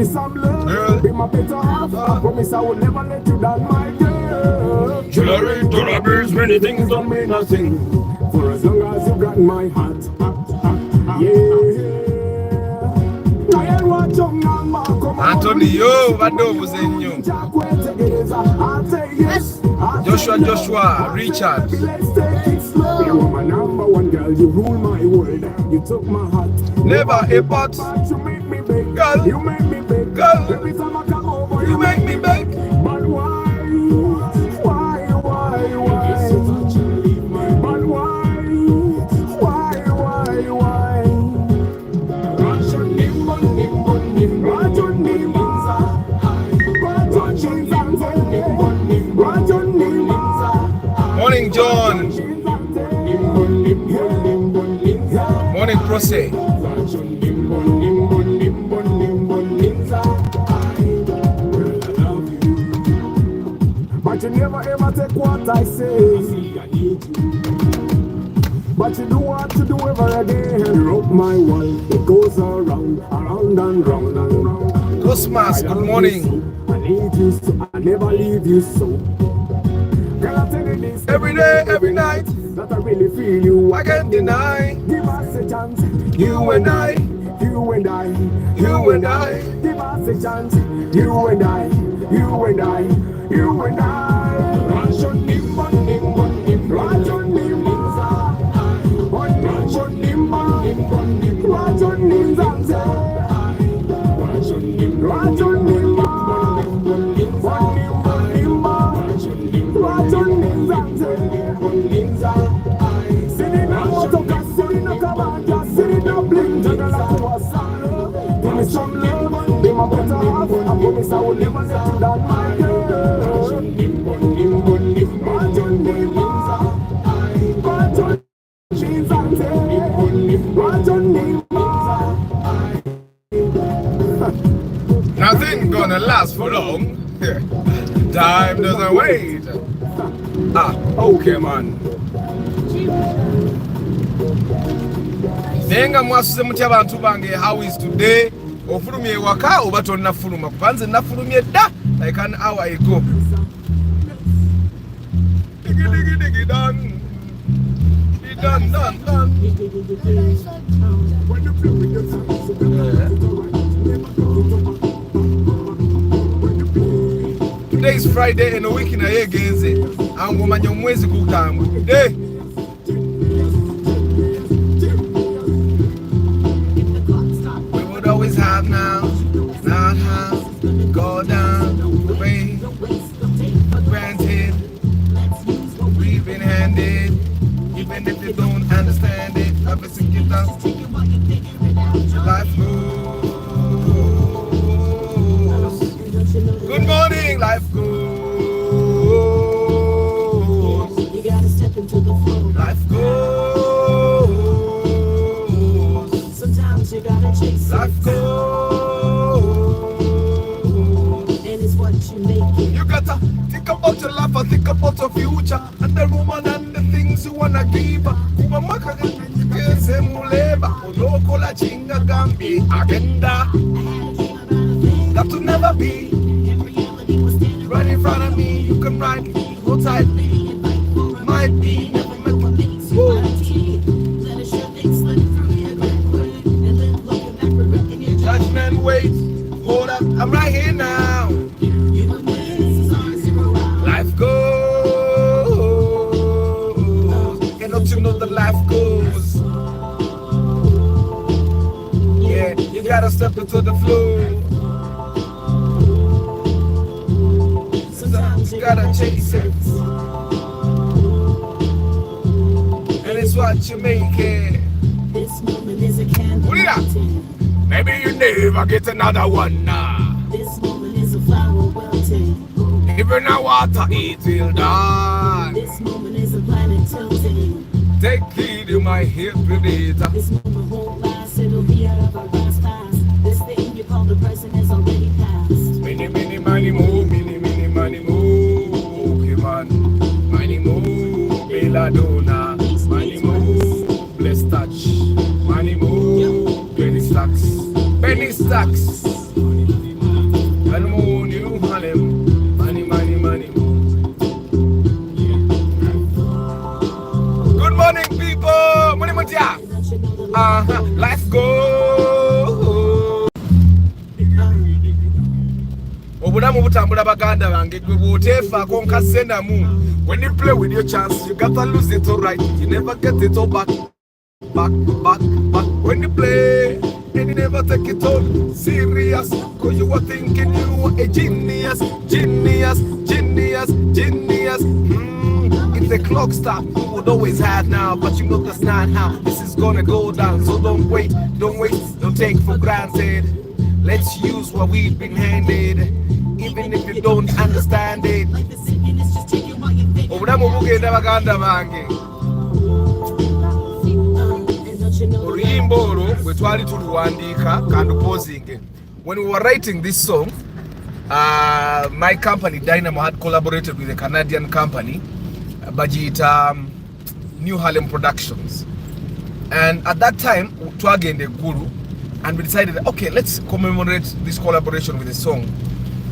me some love. Girl. Be my better half. I promise I will never let you down, my girl. Jewelry, jewelry, many things don't mean nothing. For as long as you got my heart. Antonio, Vadovo Zenyo. Joshua, Richard. You were my number one girl, you rule my world. You took my heart. Never a pot. You make me beg, girl. You make me beg, girl. Every time I come over, You make me beg. But why? But why? Morning, John. Morning, Prose. But you never ever take what I say. But you do what you do ever again. You rope my world, it goes around and round and round. Cosmas, good morning. I need you so, I never leave you so. Girl, I tell you this Every day, every night, that I really feel you. I can't deny. Give us a chance, You and I, you and I, you and I. Give us a chance, you and I, you and I, you and I. Ration nimba, nimba, nimba, ration nimba, ration nimba, ration nimba, ration nimba, ration nimba, ration nimba. Sitting on motor, sitting on cabana, sitting on bling, give me some love, be my better half. I promise I will never let you down, my girl. Nothing gonna last for long. Time doesn't wait. Okay, man. Nenga mwasuze muti abantu bange, how is today? Ofulumye waka oba tonnafuluma? Kubanze nafulumye da like an hour ago. Digi done. Done. Today is Friday and a week in a year against it. I'm going to mwezi kukamba. Today. We would always have now, not have, go down, the way, granted, we've been handed, even if you don't understand it, everything you done, life goes. Good morning, life goes. You gotta step into the flow. Life goes. Sometimes you gotta chase Life it. goes. And it's what you make it. You gotta think about your life and think about your future and the woman and the things you wanna give her. Kumamaka kese muleba olokola chinga gambi agenda that to never be. Right in front of me, you can ride, hold tight, might be, never met me. Judgment wait, hold up, I'm right here now. Life goes, and don't you know that life goes? Yeah, you gotta step into the flow. You gotta chase it, and it's what you make it. This moment is a candle. Put it up. Maybe you never get another one now. This moment is a flower wilting. Even a water it will die. This moment is a planet tilting. Take heed, you might hit predator. This moment won't last, it'll be out of our grasp fast. This thing you call the present is already past. Many, many, money move, many, many, money move. Okay, man. Money move, Belladonna. Money move, bless touch. Money move, penny stacks. Penny stacks. obulamu butambula baganda bange gwe bwoteefaako nkasse namu. When you play with your chance, you gotta lose it all right. You never get it all back. When you play, and you never take it all serious. Cause you were thinking you were a genius. If the clock stopped, you would always have now. But you know that's not how this is gonna go down. So don't wait, don't take for granted. Let's use what we've been handed, even if you don't understand it. Obulamu bugenda baganda bange. Oluyimba olwo bwe twali tuluwandiika kandupozinge. When we were writing this song, my company Dynamo had collaborated with a Canadian company, bagiyita New Harlem Productions. And at that time, twagende Gulu, and we decided, okay, let's commemorate this collaboration with a song.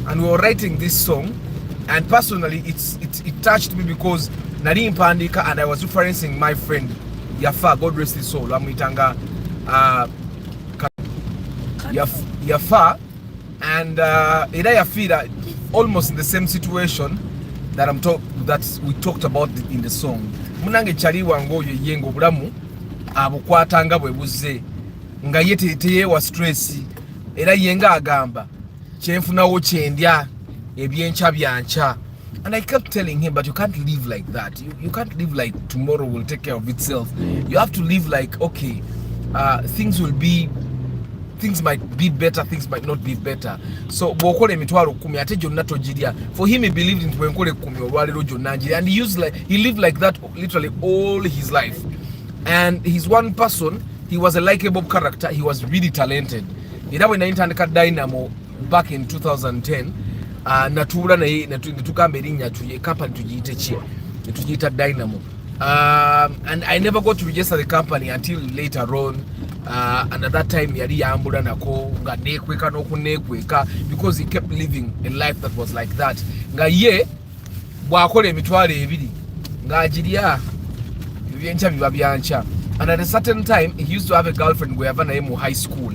And we were writing this song, and personally, it touched me because nali mpandika, and I was referencing my friend Yafa, God rest his soul. Amwitanga Yafa, and era yafira almost in the same situation that we talked about in the song. Munange chali wango yengo bulamu abukwatanga bwe buzze nga yete wa stress era yenga agamba kyenfunawo kyendya ebyencha byancha. And I kept telling him, but you can't live like that. You can't live like tomorrow will take care of itself. You have to live like, okay, things might be better, things might not be better. So bwokole emitwalo 10 ate jonna tojiria. For him, he believed in bwenkole 10 olwaliro jonna njiria, and he lived like that literally all his life. And he's one person. He was a likable character. He was really talented. Era bwe nayintandika Dynamo back in 2010. Natuula naye netukamba erinnya tuye company tugiyite ki tugiyita Dynamo. And I never got to register the company until later on. And at that time yali yambula nako nga nekweka n'okunekweka because he kept living a life that was like that. Nga ye bwakola emitwalo 2 ng'agirya ebyencha biba byancha. And at a certain time he used to have a girlfriend gwe yava naye mu high school.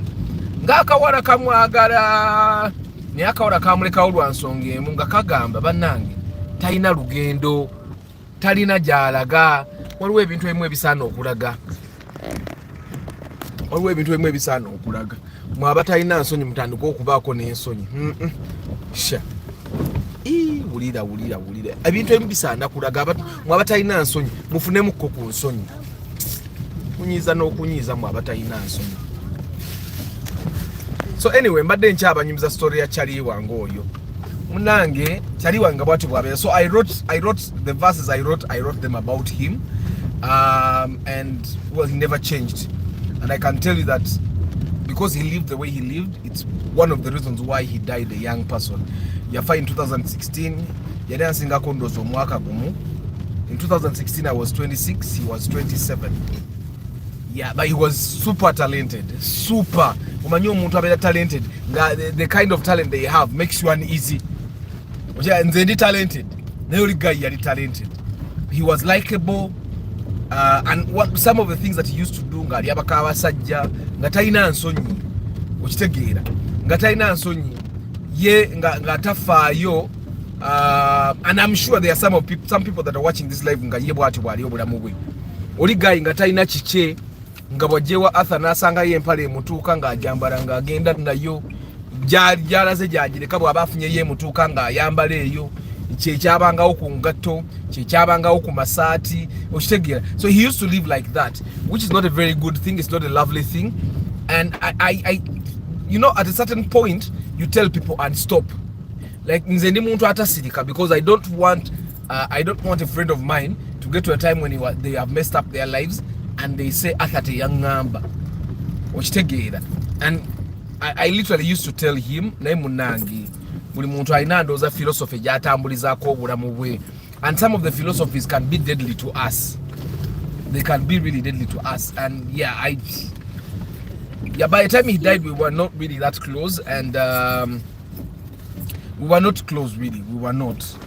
Ng'akawala kamwagala naye akawala kamulekawo lwa nsonga emu nga kagamba bannange talina lugendo, talina gy'alaga. Waliwo ebintu ebimu ebisaana okulaga. Mwe abatalina nsonyi mutandika okubaako n'ensonyi. Sha wulira ebintu ebimu bisaana kulaga. Mwe abatalina nsonyi mufunemukko ku nsonyi. Kunyiiza n'okunyiiza mwe abatalina nsonyi. So anyway, mbadde nkyabanyumiza story ya Charlie wange oyo. Munange Charlie wange bwati bwabeera. So I wrote the verses I wrote them about him. And well, he never changed. And I can tell you that because he lived the way he lived, it's one of the reasons why he died a young person. Yafa in 2016, yali ansingako ndozo omwaka gumu. In 2016 I was 26, he was 27. Yeah, but he was super talented. Super. Umanyi omuntu abeera talented. The kind of talent they have makes you uneasy. Nze ndi talented. Naye oli guy yali talented. He was likable. And some of the things that he used to do nga ali abaka abasajja nga talina nsonyi. Okitegeera. Nga talina nsonyi. Ye nga tafaayo. And I'm sure there are some people that are watching this live nga ye bwati bwali obulamu bwe. Oli guy nga talina kike. Nga bwajewa Arthur nasanga ye empale mutuuka nga ajambala nga agenda nayo gyalaze gyagireka bw'aba afunye ye mutuuka nga ayambala eyo kyekyabangawo ku ngatto kyekyabangawo ku masaati okitegeera. So he used to live like that, which is not a very good thing. It's not a lovely thing. And I you know, at a certain point you tell people and stop. Like nze ndi muntu atasirika because I don't want a friend of mine to get to a time when they have messed up their lives and they say athate yangamba okitegeera. And I literally used to tell him naye munange buli muntu alina ndowooza philosophy gy'atambulizaako obulamu bwe, and some of the philosophies can be deadly to us. They can be really deadly to us. And yeah, by the time he died we were not really that close. And we were not close really. We were not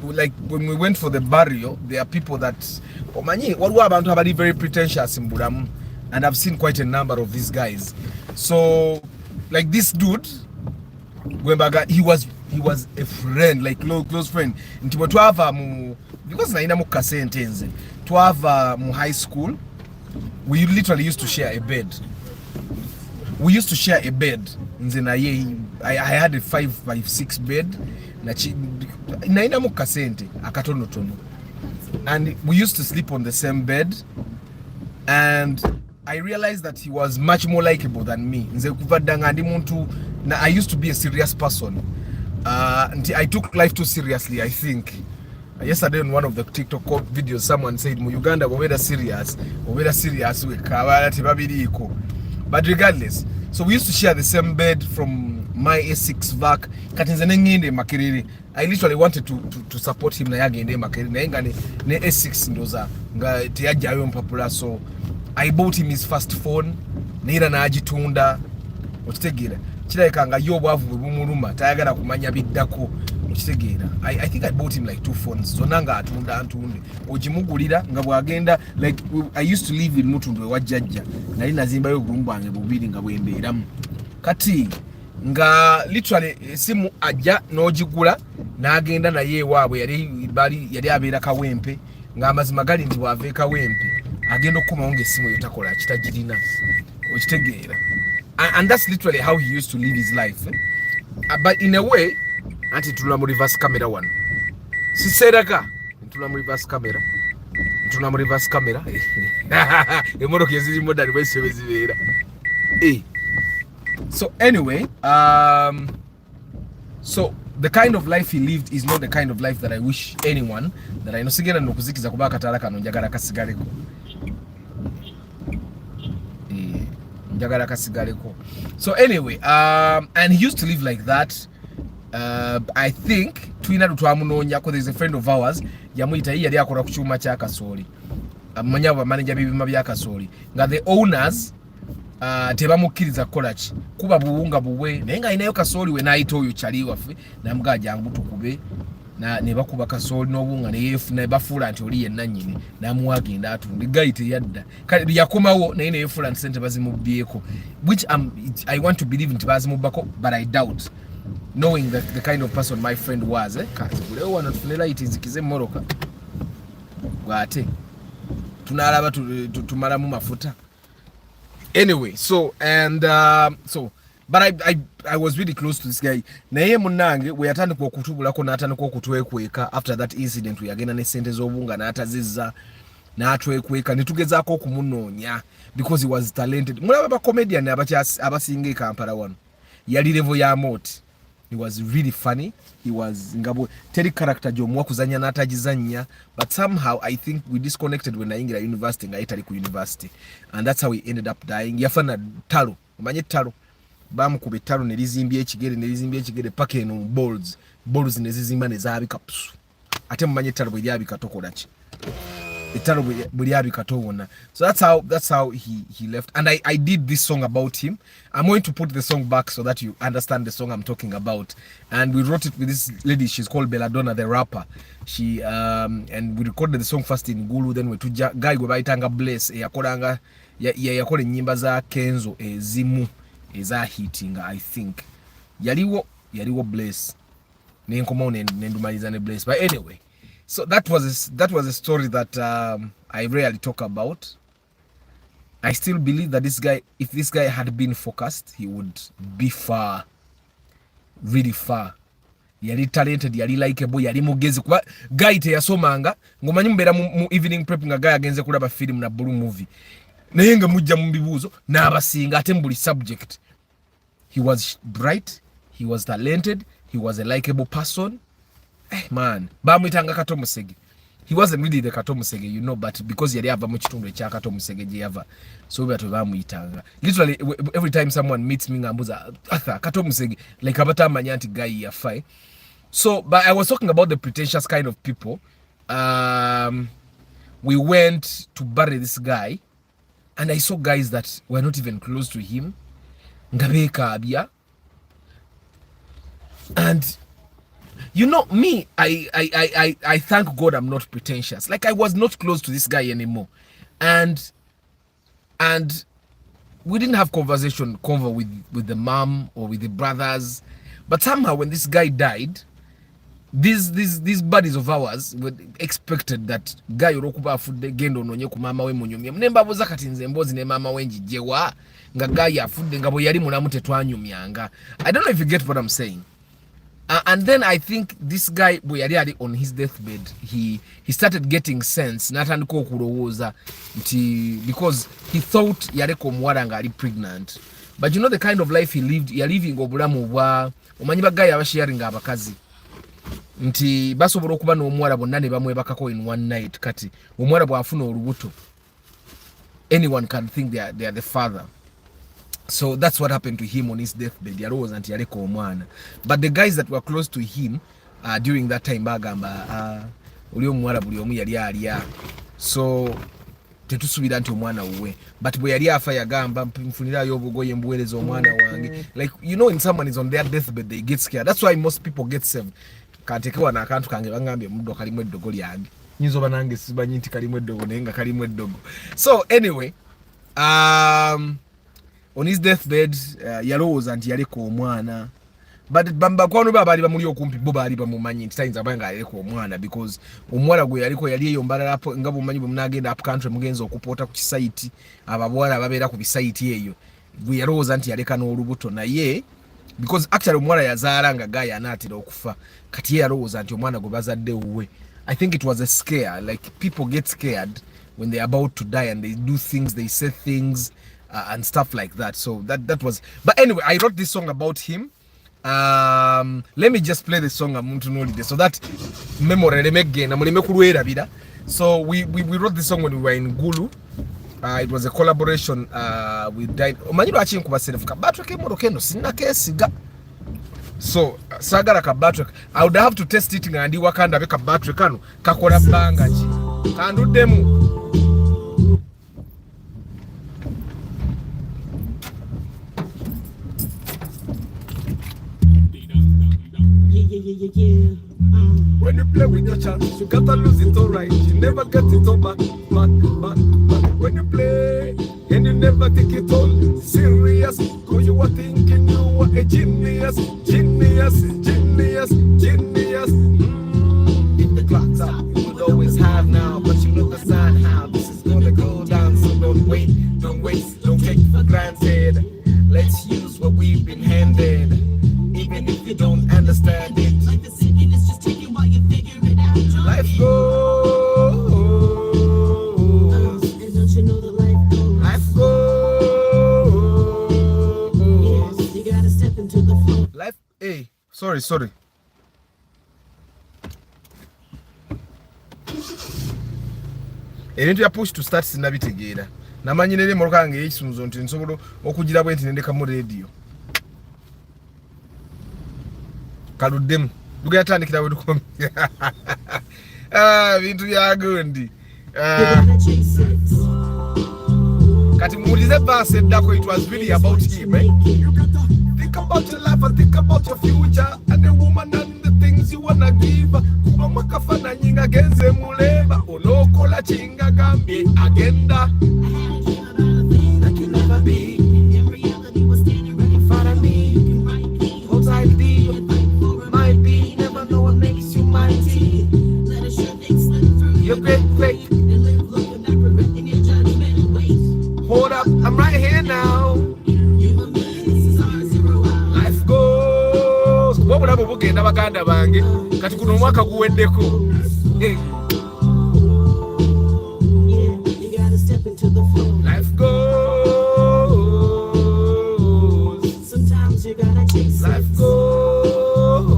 like when we went for the burial, there are people that omanyi waliwo abantu abali very pretentious in bulamu, and I've seen quite a number of these guys. So like this dude Gwembaga, he was he was a friend, like close friend. Nti bwe twava mu, because naina mu kasente nze, twava mu high school, we literally used to share a bed. We used to share a bed. Nze na ye, I had a 5x6 bed. Naina mu kasente akatono tono. And we used to sleep on the same bed. And I realized that he was much more likable than me. Nze kuvadanga ndi muntu, na I used to be a serious person. I took life too seriously, I think. Yesterday on one of the TikTok videos, someone said, "Mu Uganda, we're serious. We kabala tibabiriko." But regardless, so we used to share the same bed from my A6 vac. Katinze nginde makiriri. I literally wanted to support him na yagende makiriri. Na inga ne A6 ndoza nga tiyajayo mpapula. So I bought him his first phone. Nira na agitunda. Okitegera. Kirayika nga yo bwavu bumuluma tayagala kumanya biddako. Okitegera. I think I bought him like 2 phones. So nanga atunda antunde. Ojimugulira nga bwagenda, like I used to live in Mutundwe wa jjajja. Nali nazimba yo bulumbu wange bubiri nga bwembeeramu. Kati nga literally simu ajja n'ogigula n'agenda naye ewaabwe yali abeera Kawempe nga amazima gali nti bw'ava Kawempe agenda okukomawo ng'essimu eyo takola kitagirina. Okitegeera. And that's literally how he used to live his life. But in a way, anti tuna mu reverse camera one. Siseraka, tuna mu reverse camera. Tuna mu reverse camera. Emotoka eziri modern wese bezibeera. So anyway, so the kind of life he lived is not the kind of life that I wish anyone that I know sigera nokuzikiza kuba katala kano njagala kasigaleko. So anyway, and he used to live like that. I think twina twamunonya ko there's a friend of ours yamuyita yali akora ku cyuma kya Kasoli. Amanya ba manager bibima bya Kasoli. Nga the owners tebamukiriza kolachi kuba buwunga buwe nenga inayo Kasoli we naito oyo chali wafe namgaja ngutu kube na ne bakuba Kasoli n'obunga ne yefu na bafula nti oli yennanyine namuwagenda atundi gaite yadda kali yakomawo naye ne yefula nsente bazimubyeko, which I want to believe nti bazimubako, but I doubt, knowing that the kind of person my friend was. Kazi kulewo wana tufunela itinzikize moroka gwate tunalaba tumala mu mafuta. Anyway, so and but I was really close to this guy. Naye munange we yatandika okutubulako n'atandika okutwekweka after that incident. We agenda ne sente z'obunga n'atazizza n'atwekweka netugezaako okumunoonya because he was talented. Mulaba ba comedian abasinga Kampala wano yali level ya Moti. He was really funny. He was ngabo teri character jomuwa kuzanya n'atagizanya, but somehow I think we disconnected when I ingira university nga etali ku university, and that's how he ended up dying. Yafana talo umanye talo bamukuba ettalo ne lizimbye ekigere paka eno balls ne zizimba ne zaabika ate mumanye ettalo bwe lyabika tokola ki ettalo bwe lyabika towona. So that's how he left, and I did this song about him. I'm going to put the song back so that you understand the song I'm talking about, and we wrote it with this lady. She's called Belladonna the rapper. She and we recorded the song first in Gulu, then we to guy gwe bayitanga Bless yakolanga yakola ennyimba za Kenzo ezimu eza hitting. I think yaliwo Bless nenkomawo nendumaliza ne Bless. But anyway, so that was a story that I rarely talk about. I still believe that if this guy had been focused, he would be far, really far. Yali talented, yali likeable, yali mugezi kuba guy teyasomanga ngomanyi mbeera mu evening prep nga guy agenze kulaba film na blue movie naye nga mujja mu bibuuzo n'abasinga ate mbuli subject. He was bright, he was talented, he was a likeable person. Man, bamwitanga Kato Musege. He wasn't really the Kato Musege, you know, but because yali ava mu kitundu ekya Kato Musege gye yava, so batu bamwitanga. Literally every time someone meets me ngambuza Kato Musege, like abatamanya nti guy yafai. So, but I was talking about the pretentious kind of people. We went to bury this guy, and I saw guys that were not even close to him. Ngabeka abia. And you know me, I thank God I'm not pretentious. Like I was not close to this guy anymore, and we didn't have convo with the mom or with the brothers. But somehow when this guy died, these buddies of ours were expected that guy olokuba afudde gendo ononye ku mama we munyumya mnembabuza kati nze mbozi ne mama we njijewa nga guy afudde nga bwe yali mulamu tetwanyumyanga. I don't know if you get what I'm saying. And then I think this guy bwe yali on his deathbed, he started getting sense natandika okulowooza nti because he thought yaleka omuwala nga ali pregnant, but you know the kind of life he lived, living obulamu bwa omanyi bagaya abasharing abakazi nti basobola okuba n'omuwala bonna ne bamwebakako in one night. Kati omuwala bw'afuna olubuto, anyone can think they are the father. So that's what happened to him on his deathbed. Yalowooza nti yaleka omwana, but the guys that were close to him during that time bagamba oli omuwala buli omu yali alya, so tetusubira nti omwana wuwe. But bwe yali afa yagamba nfunirayo obugoye mbuweereza omwana wange. Like, you know, when someone is on their deathbed they get scared. That's why most people get saved. Kantekewa na akantu kange bangambye muddo kalimu eddogo lyange, nyinza oba nange simanyi nti kalimu eddogo naye nga kalimu eddogo. So anyway, on his deathbed yalowooza nti yaleka omwana, but bakwano be abaali bamuli okumpi bo baali bamumanyi nti tayinza banga yaleka omwana, because omuwala gwe yaliko yali eyo mbalala nga bumanyi bwe munagenda up country mugenza okupoota ku kisaiti ababwala ababeera ku bisaiti eyo, gwe yalowooza nti yaleka n'olubuto naye because actually omuwala yazaala nga Gaaya anaatera okufa, kati ye yalowooza nti omwana gwe bazadde wuwe. I think it was a scare, like people get scared when they're about to die and they do things, they say things and stuff like that. So that was, but anyway, I wrote this song about him. Let me just play the song so that memory again. So we wrote this song when we were in Gulu. It was a collaboration with Omanyi lwaki nkuba self kabatwe kemorokendo sina kesiga. So sagala kabatwe, I would have to test it nga ndi wakanda be kabatwe kano kakola banga ki kanduddemu. When you play with your chance, you gotta lose it alright. You never get it all back. When you play and you never take it all serious, cause you were thinking you were a genius. If the clock's up, you would always have now, but you know the sign how this is gonna go down. So don't waste, don't take for granted. Let's use what we've been handed, even if you don't understand it. Life is sinking, it's just taking while you figure it out. Life goes, and don't you know the life goes? life goes. Yeah, you gotta step into the flow. Life, hey, sorry. Ebintu ya push to start sinabitegeera. Namanyi nere moroka nge ekisunzo nti nsobola okugira bwe nti nendeka mu radio. Kaluddemu lugenda tandikira bwe tukomye. Bintu bya gundi. Kati muulize basi eddako, it was really about him, eh? You gotta think about your life and think about your future and the woman and the things you wanna give. Kuba mwakafana nyinga genze muleba onokola chinga gambye agenda. That you never be. In reality, was standing right in front of me. You might be, Hold tightly, might be. never know what makes you mighty. Let a sure thing slip through. You're great. And live looking back, correcting your judgment. Wait, Hold up, I'm right here now. you and me, this is our 0 hour. Life goes. Wabulamu bugenda baganda bange kati kuno omwaka guweddeko. Yeah, you gotta step into the flow. Life goes. Sometimes you gotta chase Life it. goes.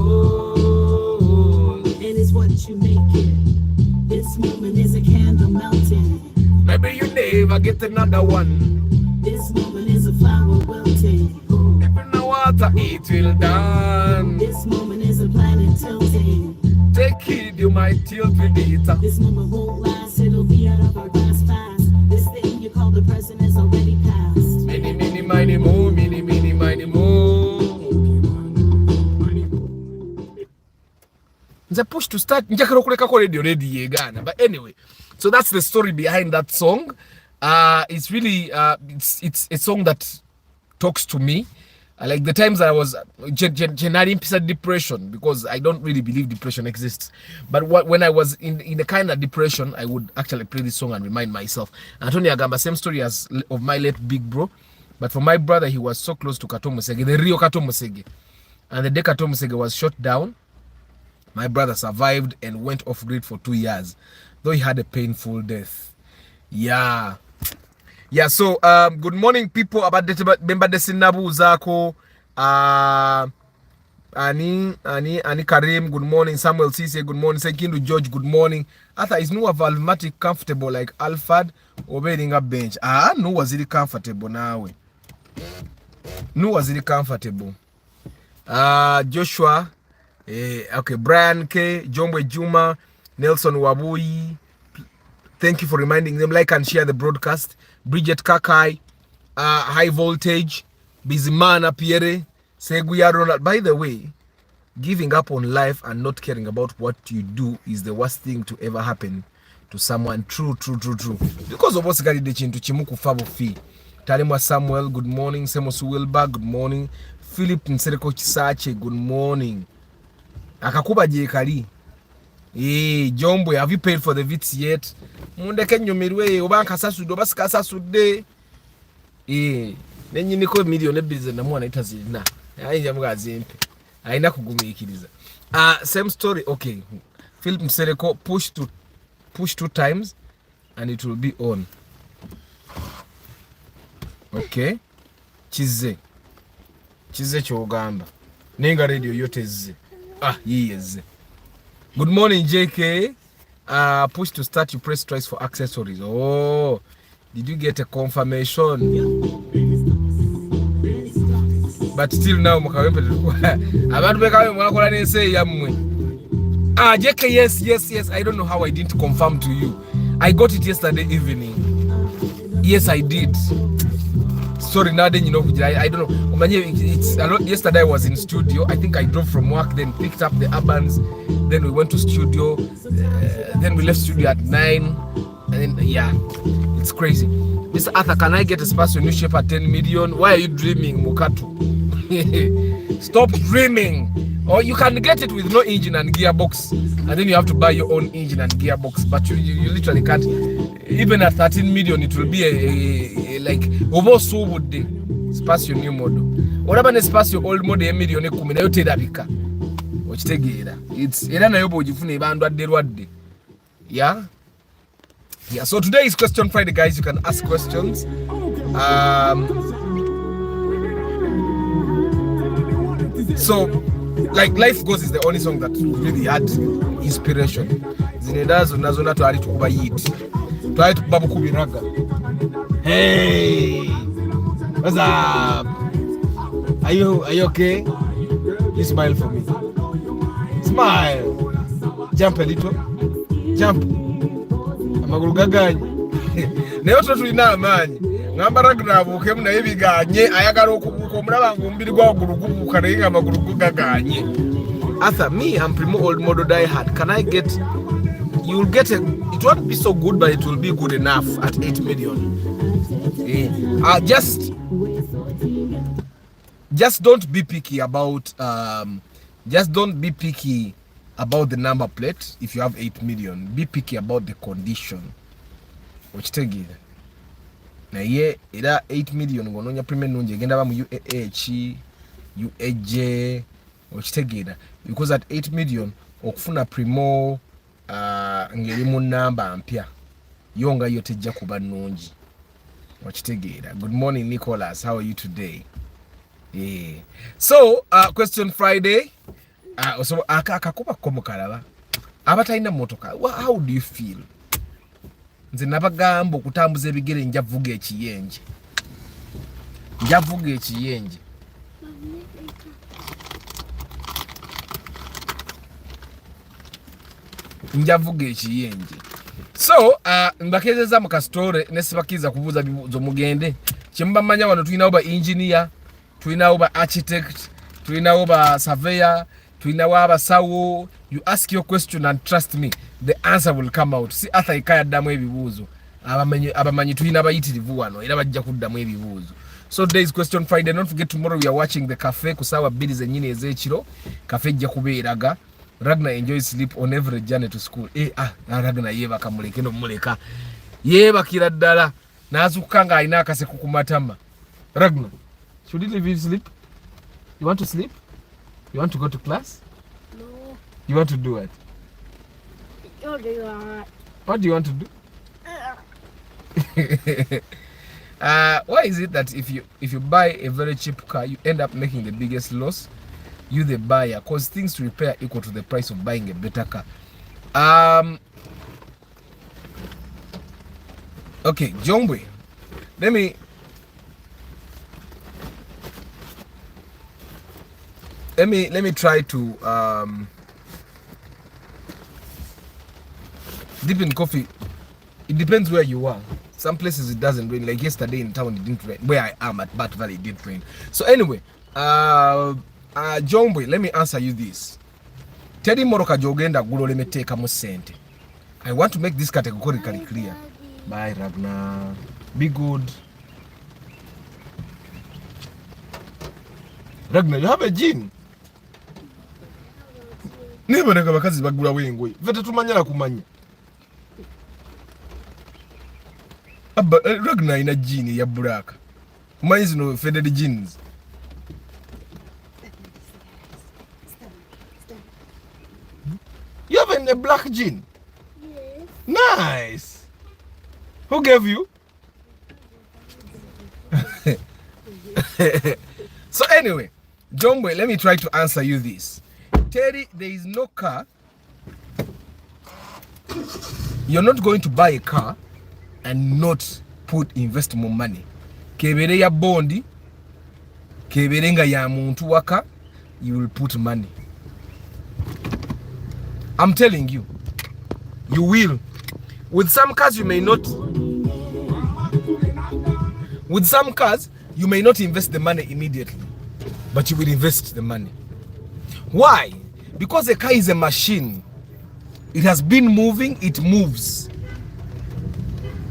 And it's what you make it. This moment is a candle melting. Maybe you never get another one. This moment is a flower wilting. If in the water, it will done. This moment is a planet tilting. Take heed, you might tilt with it. This moment won't last, it'll be out of our grasp fast. This thing you call the present is already past. Mini, miny, moo, mini, miny, moo. Nze push to start njakala okulekako radio yegaana. But anyway, so that's the story behind that song. It's really it's a song that talks to me. Like the times that I was generally in depression, because I don't really believe depression exists. But when I was in a kind of depression, I would actually play this song and remind myself. Antonio Agamba, same story as of my late big bro. But for my brother, he was so close to Kato Musege, the real Kato Musege. And the day Kato Musege was shot down, my brother survived and went off grid for 2 years, though he had a painful death. Yeah. So good morning people. About the member Desinabu Zako, Ani Karim, good morning. Samuel Cisse, good morning. Sekindu George, good morning. Arthur, is no Valmatic comfortable like Alfred obeying a bench? No was it comfortable now? No was it comfortable? Joshua, okay, Brian K, Jomwe Juma, Nelson Wabui. Thank you for reminding them. Like and share the broadcast. Bridget Kakai, High Voltage, Bizimana Pierre, Seguya Ronald. By the way, giving up on life and not caring about what you do is the worst thing to ever happen to someone. True. Because of what's got to Chimuku Fabo Fee. Talimwa Samuel, good morning. Semosu Wilba, good morning. Philip Nsereko Chisache, good morning. Akakuba Jekali. Hey, Jombo, have you paid for the vits yet? Munde kenyo mirwe, obanka sasudo, basika sasude. Nenyi niko million ebize na mwana itazina. Aija mga zimpe. Aina kugumikiriza. Same story, okay. Philip Msereko, push 2 times and it will be on. Okay. Chize chogamba. Nenga radio yote ze. Yeze. Good morning, JK. Push to start, you press twice for accessories. Oh, did you get a confirmation? But still now, JK, yes. I don't know how I didn't confirm to you. I got it yesterday evening. Yes, I did. Sorry, now then, I don't know. It's a lot. Yesterday I was in studio. I think I drove from work, then picked up the Urbans, then we went to studio, then we left studio at 9, and then it's crazy. Mr. Arthur, can I get a special new shape at 10 million? Why are you dreaming, Mukatu? Stop dreaming. Or you can get it with no engine and gearbox, and then you have to buy your own engine and gearbox. But you literally can't. Even at 13 million, it will be a like over so would the space new model. Whatever the space old model a million ekumi na yote dabika. Ochitegera. It's era na yobo ojifune bandu adderwadde. Yeah. So today is Question Friday, guys. You can ask questions. So like Life Goes is the only song that really had inspiration. Zinedazo nazo na twali tukuba yiti. Twali tukuba bukubiraga. Hey, what's up? Are you okay? You smile for me. Smile. Jump a little. Jump. Amaguru gaganye. Neyoto tulina amanyi. Ngambara grabuke muna ebiganye ayagala okubuka omulaba ngombiri gwa gurugubuka naye amaguru gaganye. Arthur, me I'm primo old model die hard. Can I get? You'll get it won't be so good, but it will be good enough at 8 million. Just don't be picky about the number plate. If you have 8 million, be picky about the condition. Which take it. Na ye ida 8 million ngononya premium nunje genda ba mu UAH UAJ which take it, because at 8 million okufuna primo ngeri mu namba mpya yonga yotejja kuba nungi wakitegeera. Good morning Nicholas, how are you today? So Question Friday, so akakuba komukalaba abatalina motoka, how do you feel? Nze nabagamba okutambuza ebigere njavuga ekiyenje. Njavuga ekiyenje. So mbakezeza mu kastore nesibakiza kubuza bibuzo mugende. Kyembamanya wano tulina oba engineer, tulina oba architect, tulina oba surveyor, tulina oba sawo. You ask your question and trust me, the answer will come out. Si Arthur ikaya damu ebibuzo. Abamanyi tulina abayitirivu wano era bajja kuddamu ebibuzo. So today is question Friday. Don't forget tomorrow we are watching the cafe kusawa bidi zenyine ezechiro. Cafe jja kubeeraga. Ragna enjoy sleep on every journey to school. Ragna yeba kamuleke no muleka. Yeba kila ddala. Nazukanga alina akase kukumatama. Ragna, should you leave you sleep? You want to sleep? You want to go to class? No. You want to do what? You do that. What do you want to do? Why is it that if you buy a very cheap car, you end up making the biggest loss? You the buyer, cause things to repair equal to the price of buying a better car. Okay, Jombwe, let me try to dip in coffee. It depends where you are. Some places it doesn't rain. Like yesterday in town it didn't rain. Where I am at Bat Valley it didn't rain. So anyway, Jombwe, let me answer you this. Teddy Moroka Jogenda Gulo let me take a sente. I want to make this categorically clear. Bye Ragna. Be good. Ragna, you have a gene. Never nega bakazi bagula wengwe. Vete tumanyala kumanya. Ragna ina gene ya black. Mine is no faded jeans. You have a black gene? Yes. Nice. Who gave you? So anyway, Jombwe, let me try to answer you this. Terry, there is no car. You're not going to buy a car and not invest more money. Kebere ya bondi, keberenga ya muntu waka, you will put money. I'm telling you, you will. With some cars you may not. With some cars you may not invest the money immediately, but you will invest the money. Why? Because a car is a machine. It has been moving, it moves.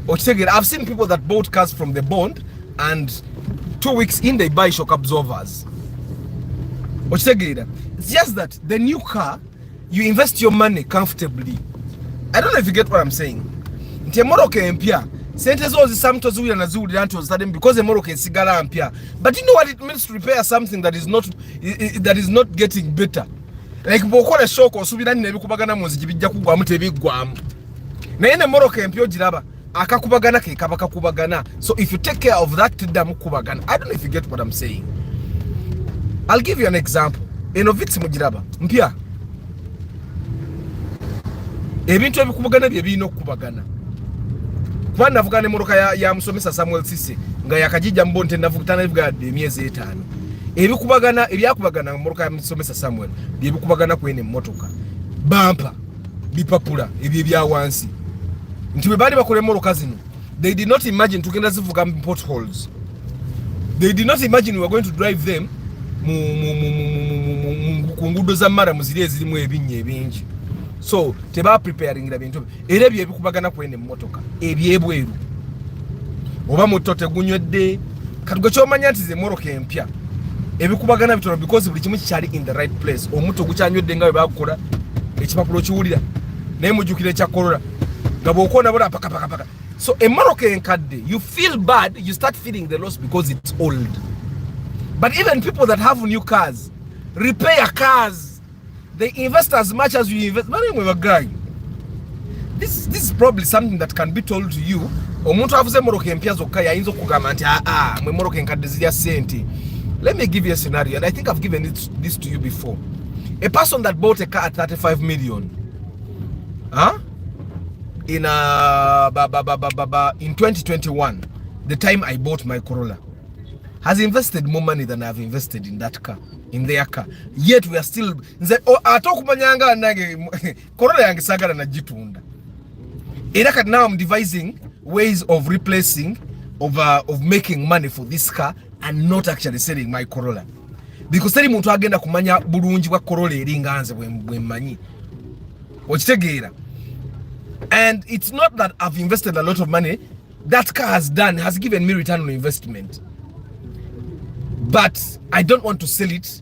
I've seen people that bought cars from the bond and 2 weeks in they buy shock absorbers. It's just that the new car, you invest your money comfortably. I don't know if you get what I'm saying. Because the Moroccan sigara ampia. But you know what it means to repair something that is not getting better. Like bokora shock or subirani nebi kubagana muziki bijja kugwa mutebi gwamu. Na yene Moroccan pio jiraba akakubagana ke kabaka kubagana. So if you take care of that damu kubagana, I don't know if you get what I'm saying. I'll give you an example. Enovitsi mujiraba mpia. Ebintu ebikubagana byebino kubagana. Kwa navugana Moroka ya musomesa Samuel Sise nga yakajija mbonte navugana ebigade emyezi 5. Ebyakubagana Moroka ya musomesa Samuel byebikubagana kwene motoka. Bampa bipapula ebya wansi. Ntiwe bali bakole Moroka zino. They did not imagine tugenda zivuga potholes. They did not imagine we were going to drive them mu ngudo za mara muzire zirimu ebinye ebingi. So teba preparing the bintu era byebikubagana kwene motoka ebyebweru oba mutote gunywedde katugo kyomanya nti ze Moroka empya ebikubagana bitono because buli kimu kyali in the right place omuto gucyanywedde nga bakola ekipapulo kiwulira naye mujukire kya korola ngabo okona bora paka. So a Moroka enkadde, you feel bad, you start feeling the loss because it's old. But even people that have new cars, repair cars, they invest as much as you invest. Guy, this is probably something that can be told to you. Omuntu avuze Moroka empya zokka yayinza okugamba nti mwe Moroka enkadde zirya sente. Let me give you a scenario, and I think I've given this to you before. A person that bought a car at 35 million, in 2021, the time I bought my Corolla, has invested more money than I've invested in that car, in their car. Yet we are still atokumanyanga nange Corolla yange sagala na jitunda. Era now I'm devising ways of replacing, of making money for this car and not actually selling my Corolla. Because teri muntu agenda kumanya bulungi bwa Corolla eringa nze bwe manyi. Okitegeera. And it's not that I've invested a lot of money. That car has given me return on investment. but I don't want to sell it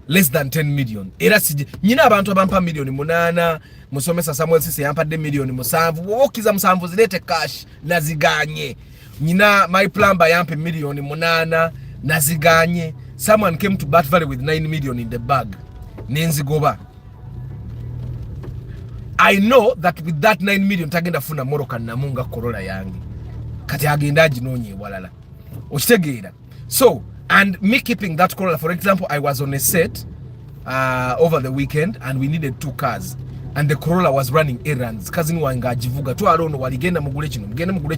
less than 10 million. Era sije nyina abantu abampa million munana musomesa Samuel sisi yampadde million musanvu wokiza musanvu zilete cash naziganye. Nyina my plumber yampe million munana naziganye. Someone came to Bat Valley with 9 million in the bag. Nenzigoba. I know that with that 9 million tagenda funa moroka namunga Corolla yangi. Kati agenda jinonye walala. Ochitegera. So, and me keeping that Corolla, for example, I was on a set over the weekend and we needed 2 cars. And the Corolla was running errands. Cousin wanga ajivuga. Tu arono waligenda mugule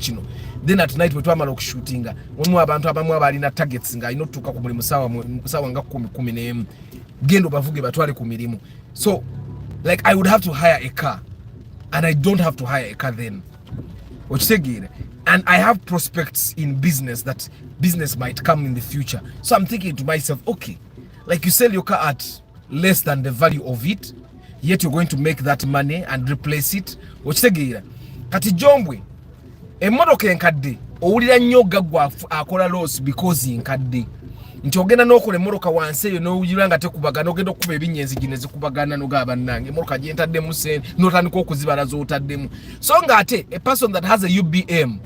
chino. Then at night we twamala okushootinga. Omu abantu abamu abalina targets nga ino tuka ku buli musawa nga 10 n'emu. Gendo bavuge batwale ku mirimu. So, like I would have to hire a car. And I don't have to hire a car then. And I have prospects in business that business might come in the future. So I'm thinking to myself, okay, like you sell your car at less than the value of it, yet you're going to make that money and replace it. Kati jombwe, emotoka enkadde, owulira nnyo gaggwa akola loss because nkadde. Nti ogenda n'okola emmoloka wansi eyo n'owulira nga tekubagana ogenda okuba ebinyenzi gino ezikubagana n'ogaba nnange emmoloka gyentaddemu sente n'otandika okuzibala z'otaddemu. So ng'ate a person that has a UBM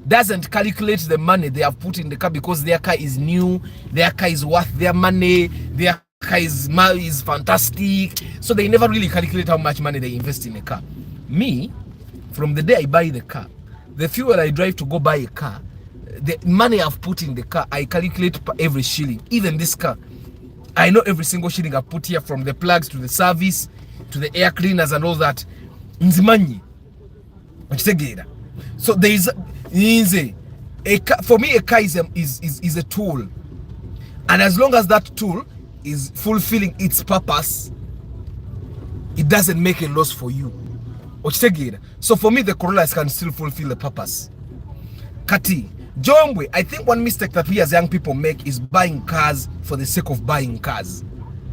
doesn't calculate the money they have put in the car because their car is new, their car is worth their money, their car is fantastic. So they never really calculate how much money they invest in a car. Me, from the day I buy the car, the fuel I drive to go buy a car, the money I've put in the car, I calculate every shilling. Even this car, I know every single shilling I've put here, from the plugs to the service to the air cleaners and all that. Nzimanyi. So there is a car, for me a car is a tool, and as long as that tool is fulfilling its purpose, it doesn't make a loss for you. So for me the Corolla can still fulfill the purpose. Kati Jombwe, I think one mistake that we as young people make is buying cars for the sake of buying cars.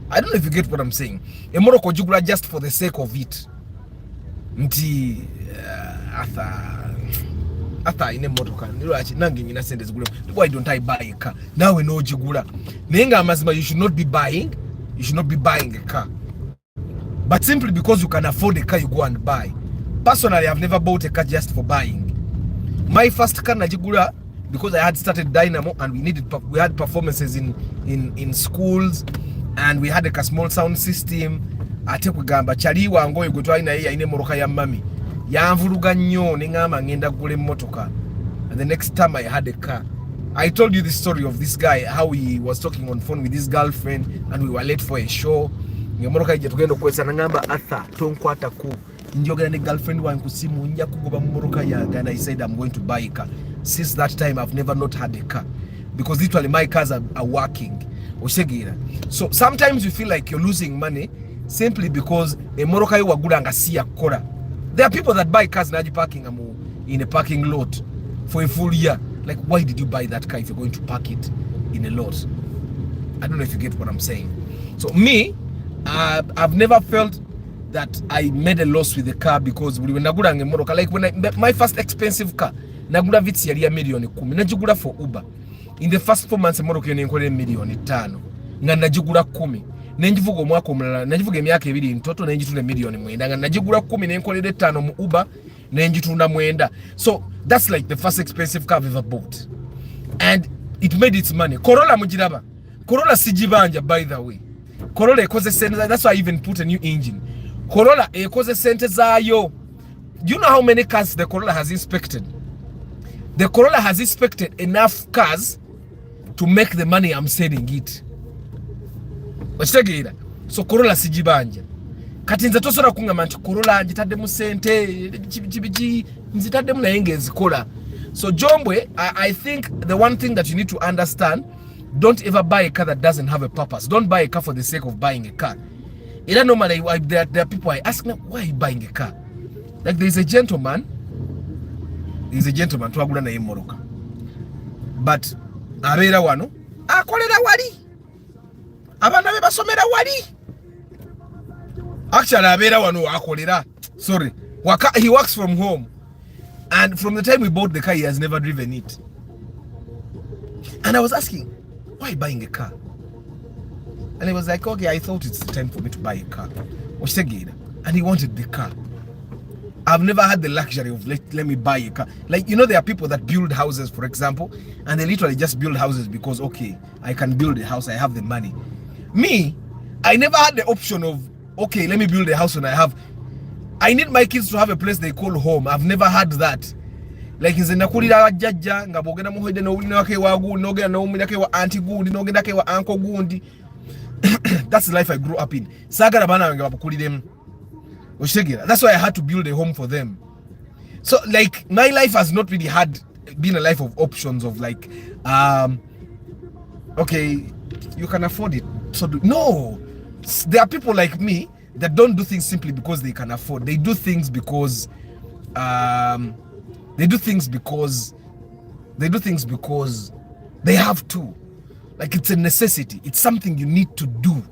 I don't know if you get what I'm saying. Emoroko jugula just for the sake of it. Nti ata ine motoka nilachi nange nyina sente zigule. Why don't I buy a car? Now we know jigula. Nenga amazima, you should not be buying a car. But simply because you can afford a car, you go and buy. Personally, I've never bought a car just for buying. My first car najigula because I had started Dynamo and we had performances in schools, and we had a small sound system. Ate kugamba chali wango yegotwa ina ine moroka ya mami yanvuluga nnyo nengamba ngenda gule motoka. And the next time I had a car, I told you the story of this guy, how he was talking on phone with his girlfriend and we were late for a show. Moroka ije tugenda kwesa nangamba Arthur tonkwata ku njogera ne girlfriend wangu kusimu nja kugoba mu moroka yange, and I said I'm going to buy a car. Since that time I've never not had a car because literally my cars are working. So sometimes you feel like you're losing money simply because a moroka wagula nga si yakola. There are people that buy cars naji parking in a parking lot for a full year. Like, why did you buy that car if you're going to park it in a lot? I don't know if you get what I'm saying. So me, I've never felt that I made a loss with the car because when nagula nge moroka, like when my first expensive car nagula vitsi yali ya milioni 10 najigula for Uber. In the first 4 months moroka yenenkolera milioni 5 nga najigula 10 nenjivuga omwaka omulala najivuga emyaka 2 ntoto nenjitunda milioni 9 nga najigula 10 nenkolera 5 mu Uber nenjitunda 9. So that's like the first expensive car I've ever bought, and it made its money. Corolla mujiraba, Corolla sijibanja, by the way. Corolla ekoze sente, that's why I even put a new engine. Corolla ekoze sente zayo. Do you know how many cars the Corolla has inspected? The Corolla has inspected enough cars to make the money I'm selling it. So Corolla sijibanja. Kati nze tosobola kungamba nti Corolla njitaddemu sente chibiji nzitaddemu naye ngezikola. So Jombwe, I think the one thing that you need to understand, don't ever buy a car that doesn't have a purpose. Don't buy a car for the sake of buying a car. Normally there are people I ask them, why are you buying a car? Like there's a gentleman twagula naye moroka, but abeera wano akolera wali abaana be basomera wali. Actually abeera wano akolera, sorry, he works from home, and from the time we bought the car he has never driven it. And I was asking, why buying a car? And he was like, okay, I thought it's time for me to buy a car. And he wanted the car. I've never had the luxury of let me buy a car. Like, you know, there are people that build houses, for example, and they literally just build houses because, okay, I can build a house, I have the money. Me, I never had the option of, okay, let me build a house and I need my kids to have a place they call home. I've never had that. Like nze nakulira jajja nga bogenda muhoide no wulina wake wa gundi nogenda no wulina wa auntie gundi nogenda ke wa uncle gundi. That's the life I grew up in. Sagara bana wange bakuliremu. That's why I had to build a home for them. So like my life has not really been a life of options of like okay, you can afford it. So no. There are people like me that don't do things simply because they can afford. They do things because they do things because they have to. Like it's a necessity. It's something you need to do.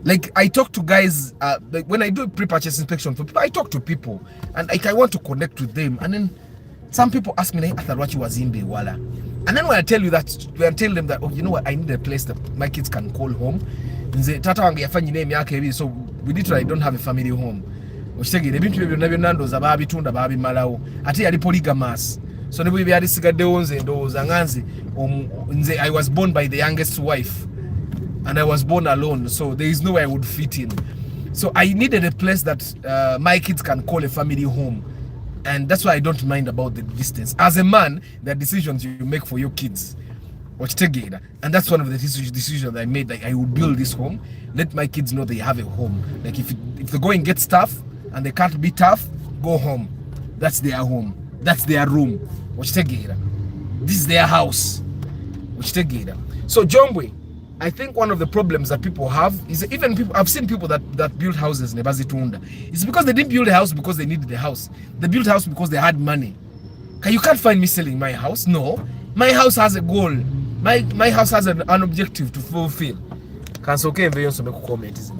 Like I talk to guys, like when I do pre-purchase inspection for people, I talk to people and like I want to connect with them. And then some people ask me, I thought what you was in the wala. And then when I tell them that, oh, you know what, I need a place that my kids can call home. So we literally don't have a family home. So I was born by the youngest wife and I was born alone, so there is no way I would fit in. So I needed a place that my kids can call a family home, and that's why I don't mind about the distance. As a man, there are decisions you make for your kids, and that's one of the decisions I made. Like I would build this home, let my kids know they have a home. Like if the going gets tough and they can't be tough, go home. That's their home. That's their room. This is their house. So Jombwe, I think one of the problems that people have is even people, I've seen people that build houses in Nebazitunda. It's because they didn't build a house because they needed a house. They built a house because they had money. You can't find me selling my house. No. My house has a goal. My house has an objective to fulfill. Can so okay make a comment.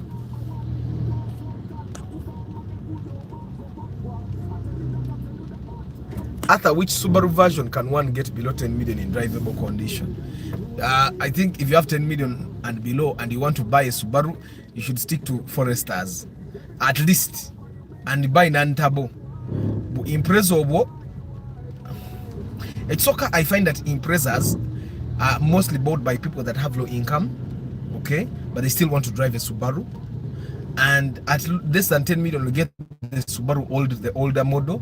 After which Subaru version can one get below 10 million in drivable condition? I think if you have 10 million and below and you want to buy a Subaru, you should stick to Foresters at least and buy non-turbo. Impreza, it's okay. I find that Imprezas are mostly bought by people that have low income, okay, but they still want to drive a Subaru. And at less than 10 million, you get the Subaru the older model,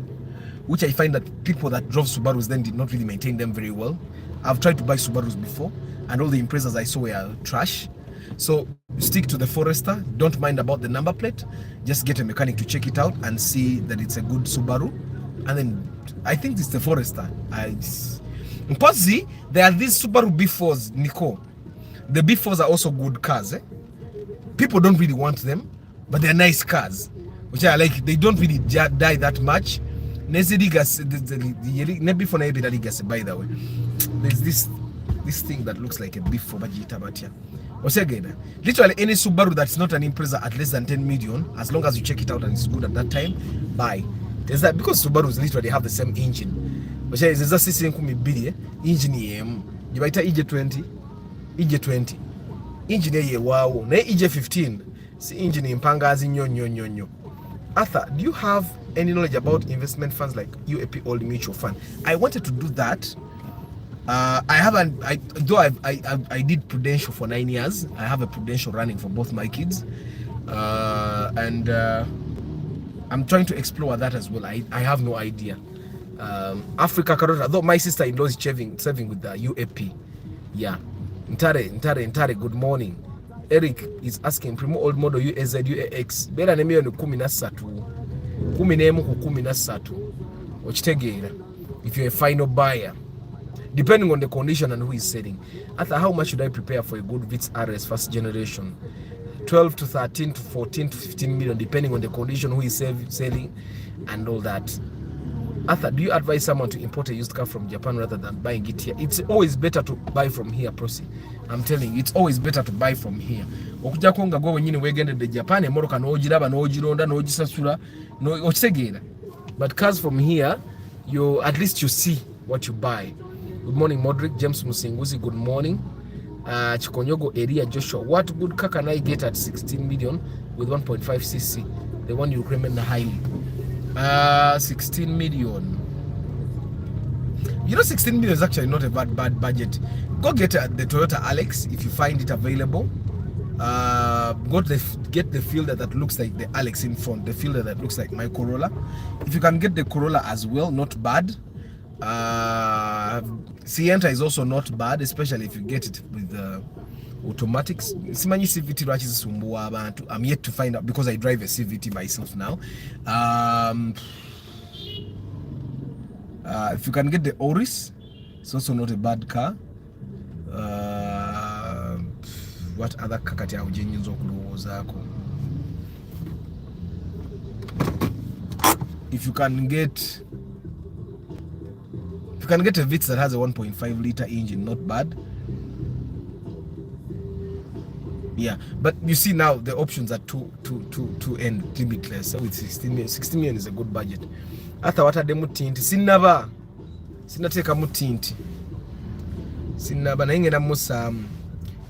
which I find that people that drove Subarus then did not really maintain them very well. I've tried to buy Subarus before, and all the Imprezas I saw were trash. So stick to the Forester. Don't mind about the number plate. Just get a mechanic to check it out and see that it's a good Subaru. And then I think it's the Forester. There are these Subaru B4s, Nico. The B4s are also good cars. People don't really want them, but they're nice cars, which are like, they don't really die that much. By the way, there's this thing that looks like a beef for Bajita. Literally any Subaru that's not an Impreza at less than 10 million, as long as you check it out and it's good at that time, buy. There's that, because Subarus literally have the same engine. There's a system engine EJ20 engine wow, EJ15 engine impangazi nyonyo. Arthur, do you have any knowledge about investment funds like UAP Old Mutual Fund? I wanted to do that. I did Prudential for 9 years. I have a Prudential running for both my kids, and I'm trying to explore that as well. I have no idea. Africa Carota, though my sister-in-law is serving with the UAP. Yeah. Ntare, good morning. Eric is asking Primo old model UAZ UAX. Bera nemiyo ni 13. 13. Ochitegeera. If you're a final buyer, depending on the condition and who is selling. After how much should I prepare for a good Vitz RS first generation? 12 to 13 to 14 to 15 million, depending on the condition, who is selling and all that. Arthur, do you advise someone to import a used car from Japan rather than buying it here? It's always better to buy from here, Prosi. I'm telling you, it's always better to buy from here. Okuja konga go wenyine wegende de Japan emoroka no giraba no gironda no gisasula no ochegera. But cars from here, at least you see what you buy. Good morning, Modric. James Musinguzi, good morning. Chikonyogo area Joshua. What good car can I get at 16 million with 1.5 cc? The one you recommend highly. 16 million. You know, 16 million is actually not a bad budget. Go get the Toyota Alex if you find it available. Get the Fielder that looks like the Alex in front, the Fielder that looks like my Corolla. If you can get the Corolla as well, not bad. Sientra is also not bad, especially if you get it with automatics. Simanyi CVT lwaki zisumbua abantu. I'm yet to find out because I drive a CVT myself now. If you can get the Oris, it's also not a bad car. What other kakati aujenyinzo kulowozako? If you can get a Vitz that has a 1.5 liter engine, not bad. Yeah, but you see now the options are too end limitless. So with 16 million is a good budget. Ata wata demu tinti sinaba sinateka mu tinti sinaba nainge na musa.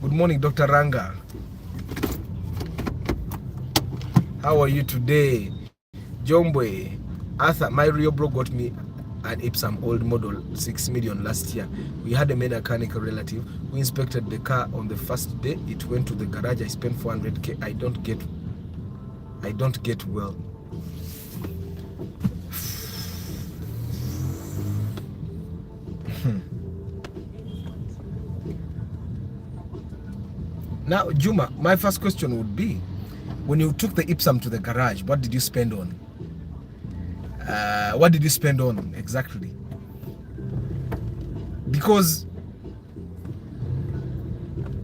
Good morning, Dr. Ranga. How are you today? Jombwe. Arthur, my Rio bro got me an Ipsum old model 6 million last year. We had a mechanical relative who inspected the car on the first day. It went to the garage. I spent 400k. I don't get well. Now, Juma, my first question would be, when you took the Ipsum to the garage, what did you spend on? What did you spend on exactly? Because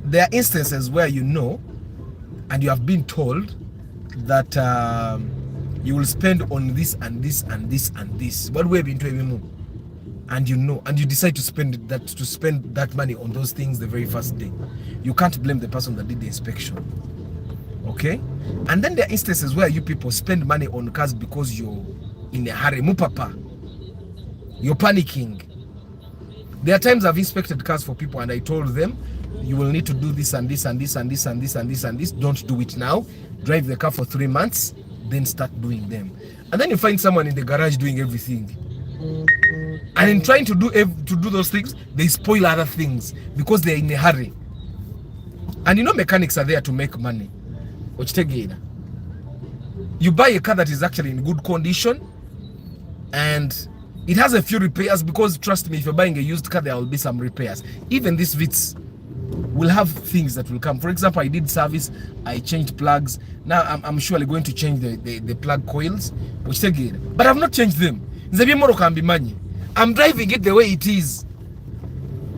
there are instances where you know, and you have been told that you will spend on this and this and this and this. What we have been doing, and you know, and you decide to spend that money on those things the very first day. You can't blame the person that did the inspection. Okay? And then there are instances where you people spend money on cars because you're in a hurry. Mupapa. You're panicking. There are times I've inspected cars for people and I told them, you will need to do this and this and this and this and this and this and this. Don't do it now. Drive the car for 3 months, then start doing them. And then you find someone in the garage doing everything. And in trying to do those things, they spoil other things because they're in a hurry. And you know mechanics are there to make money. You buy a car that is actually in good condition and it has a few repairs, because trust me, if you're buying a used car, there will be some repairs. Even this Vitz will have things that will come. For example, I did service, I changed plugs. Now I'm surely going to change the plug coils, but I've not changed them. I'm driving it the way it is.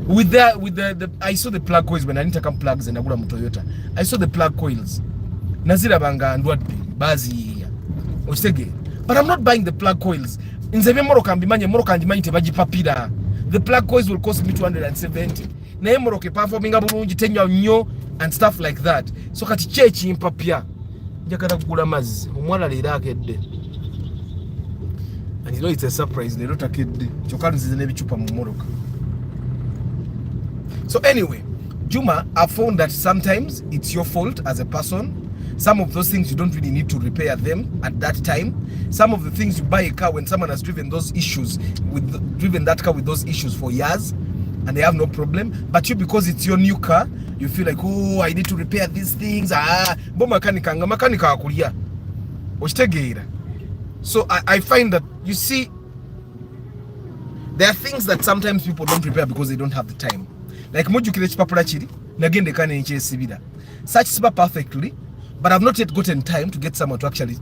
With the I saw the plug coils when I didn't come plugs and Agura Toyota. I saw the plug coils. Nazira banga and what bazi. But I'm not buying the plug coils. In the the plug coils will cost me 270. Performing and stuff like that. So kati chechi impapia. Jakara kugula mazi. Umwana lera akedde. And you know it's a surprise. They don't akedde. Chokani zizene bichupa mu moroka. So anyway, Juma, I found that sometimes it's your fault as a person. Some of those things you don't really need to repair them at that time. Some of the things you buy a car when someone has driven that car with those issues for years and they have no problem. But you, because it's your new car, you feel like, oh, I need to repair these things. So I find that, you see, there are things that sometimes people don't repair because they don't have the time. Like Mojukile Papurachiri, Nagin the Kanichi Sibida. Such super perfectly, but I've not yet gotten time to get someone to actually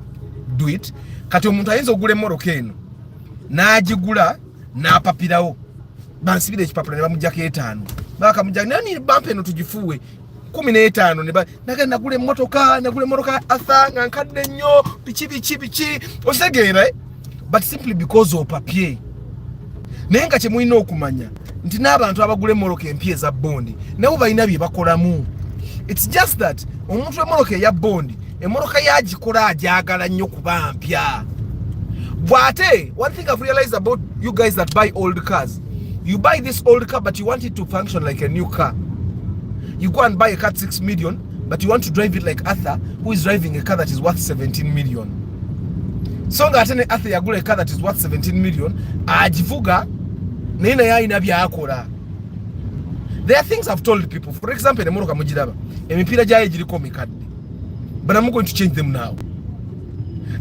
do it. Kato mutaenzo gule morokeno. Na ajigula na papirao. Bansibide chipapura ne bamujake 5. Baka mujake nani bampe no tujifuwe. 15 ne ba na gule motoka athanga nkadde nnyo pichi osegeera. But simply because of papier. Nenga kye mulina okumanya nti n'abantu abagule moroka empye za bondi nabo balina bye bakolamu. It's just that omuntu emoroka ya bondi emoroka yagikola ajagala nnyo kuba mpya. Bwate, one thing I've realized about you guys that buy old cars, You buy this old car, but you want it to function like a new car. You go and buy a car at 6 million, but you want to drive it like Arthur, who is driving a car that is worth 17 million. So that any Arthur yagula a car that is worth 17 million, ajivuga nina ya inabya akora. There are things I've told people. For example, Nemoroka Mujiraba, emipira jaye jiriko mikadde. But I'm going to change them now.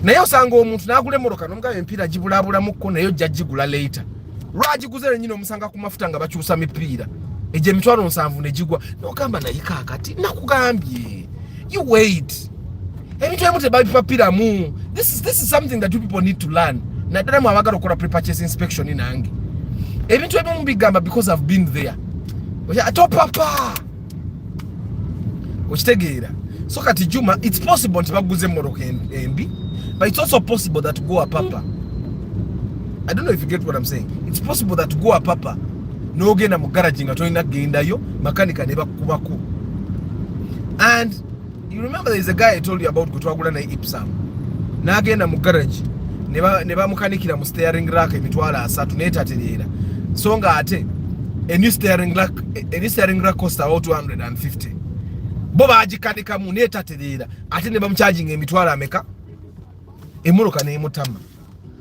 Nayo sango omuntu nagule moroka nomga empira jibulabula mukko nayo jajigula later. Lwaji kuzere nyino musanga ku mafuta nga bakyusa mipira. Eje mitwalo 7 nejigwa. Nokamba nayika akati nakugambye. You wait. Ebintu ebyo tebapira mu. This is something that you people need to learn. Na dala mwabagala okola pre-purchase inspection inange. Ebintu ebyo mubigamba because I've been there. Oja atopapa. Okitegeera. So kati Juma, it's possible to baguze moroka embi, but it's also possible that go a papa. I don't know if you get what I'm saying. It's possible that go a papa. No gena mu garage nga toina genda yo, makanika neba kubako. And you remember there's a guy I told you about gutwagula na Ipsam. Na genda mu garage, neba mukanikira mu steering rack emitwala 3 n'etaterera. So nga ate a new steering rack cost about 250. Boba ajikanika mu n'etaterera ate ne bamucharging emitwala ameka emoroka ne mutama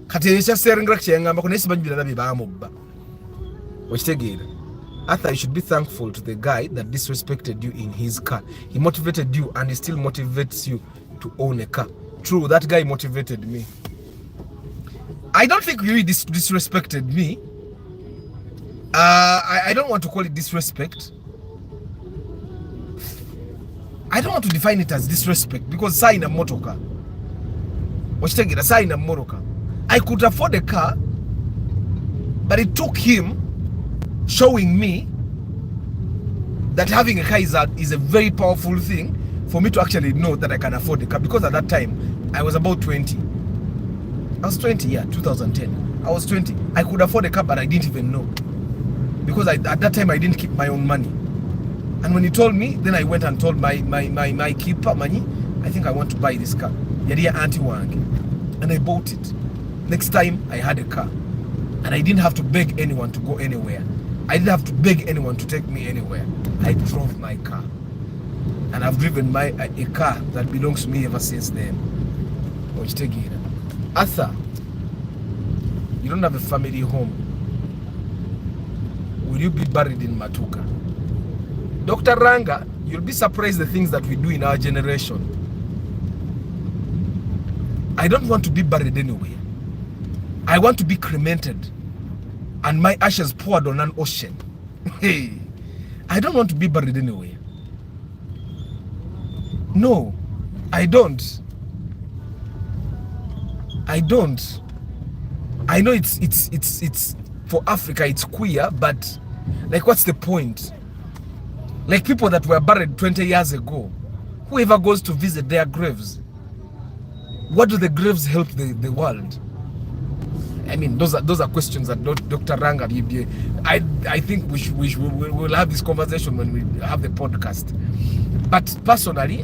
kati esha steering rack kyengamba ko nesi bajibira nabi bamubba. Okitegeera, Arthur, you should be thankful to the guy that disrespected you in his car. He motivated you and he still motivates you to own a car. True, that guy motivated me. I don't think he disrespected me. I don't want to call it disrespect. I don't want to define it as disrespect because sign a motor car. Okitegeera, sign a motor car. I could afford a car, but it took him showing me that having a car is a very powerful thing for me to actually know that I can afford a car, because at that time I was about 20. I was 20, yeah, 2010. I was 20. I could afford a car, but I didn't even know, because at that time I didn't keep my own money. And when he told me, then I went and told my keeper money, I think I want to buy this car. Yadia auntie wange. And I bought it. Next time I had a car. And I didn't have to beg anyone to go anywhere. I didn't have to beg anyone to take me anywhere. I drove my car. And I've driven a car that belongs to me ever since then. Arthur, you don't have a family home. Will you be buried in Matuka? Dr. Ranga, you'll be surprised the things that we do in our generation. I don't want to be buried anywhere. I want to be cremated and my ashes poured on an ocean. Hey, I don't want to be buried anywhere. No, I don't. I don't. I know it's for Africa it's queer, but like, what's the point? Like people that were buried 20 years ago, whoever goes to visit their graves, what do the graves help the world? I mean, those are questions that Dr. Ranga, I think we'll have this conversation when we have the podcast. But personally,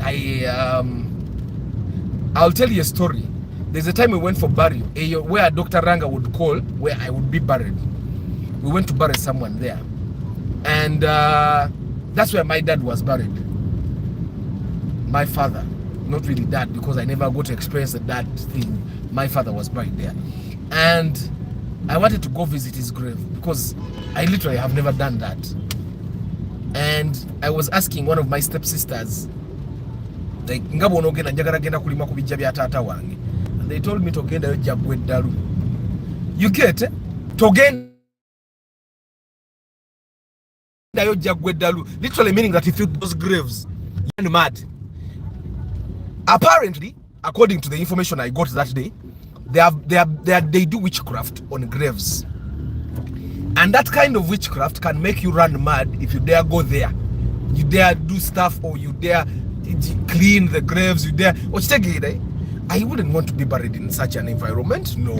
I'll tell you a story. There's a time we went for burial, where Dr. Ranga would call, where I would be buried. We went to bury someone there. And that's where my dad was buried. My father, not really dad, because I never got to experience the dad thing. My father was buried there. And I wanted to go visit his grave because I literally have never done that. And I was asking one of my stepsisters, like, ngabo onogenda njagala genda kulima kubijja bya taata wange. And they told me togenda yo jagwe dalu. You get it? Togenda yo jagwe dalu. Literally meaning that if you those graves, you're mad. Apparently, according to the information I got that day, they do witchcraft on graves, and that kind of witchcraft can make you run mad if you dare go there, you dare do stuff, or you dare clean the graves, you dare. I wouldn't want to be buried in such an environment. No,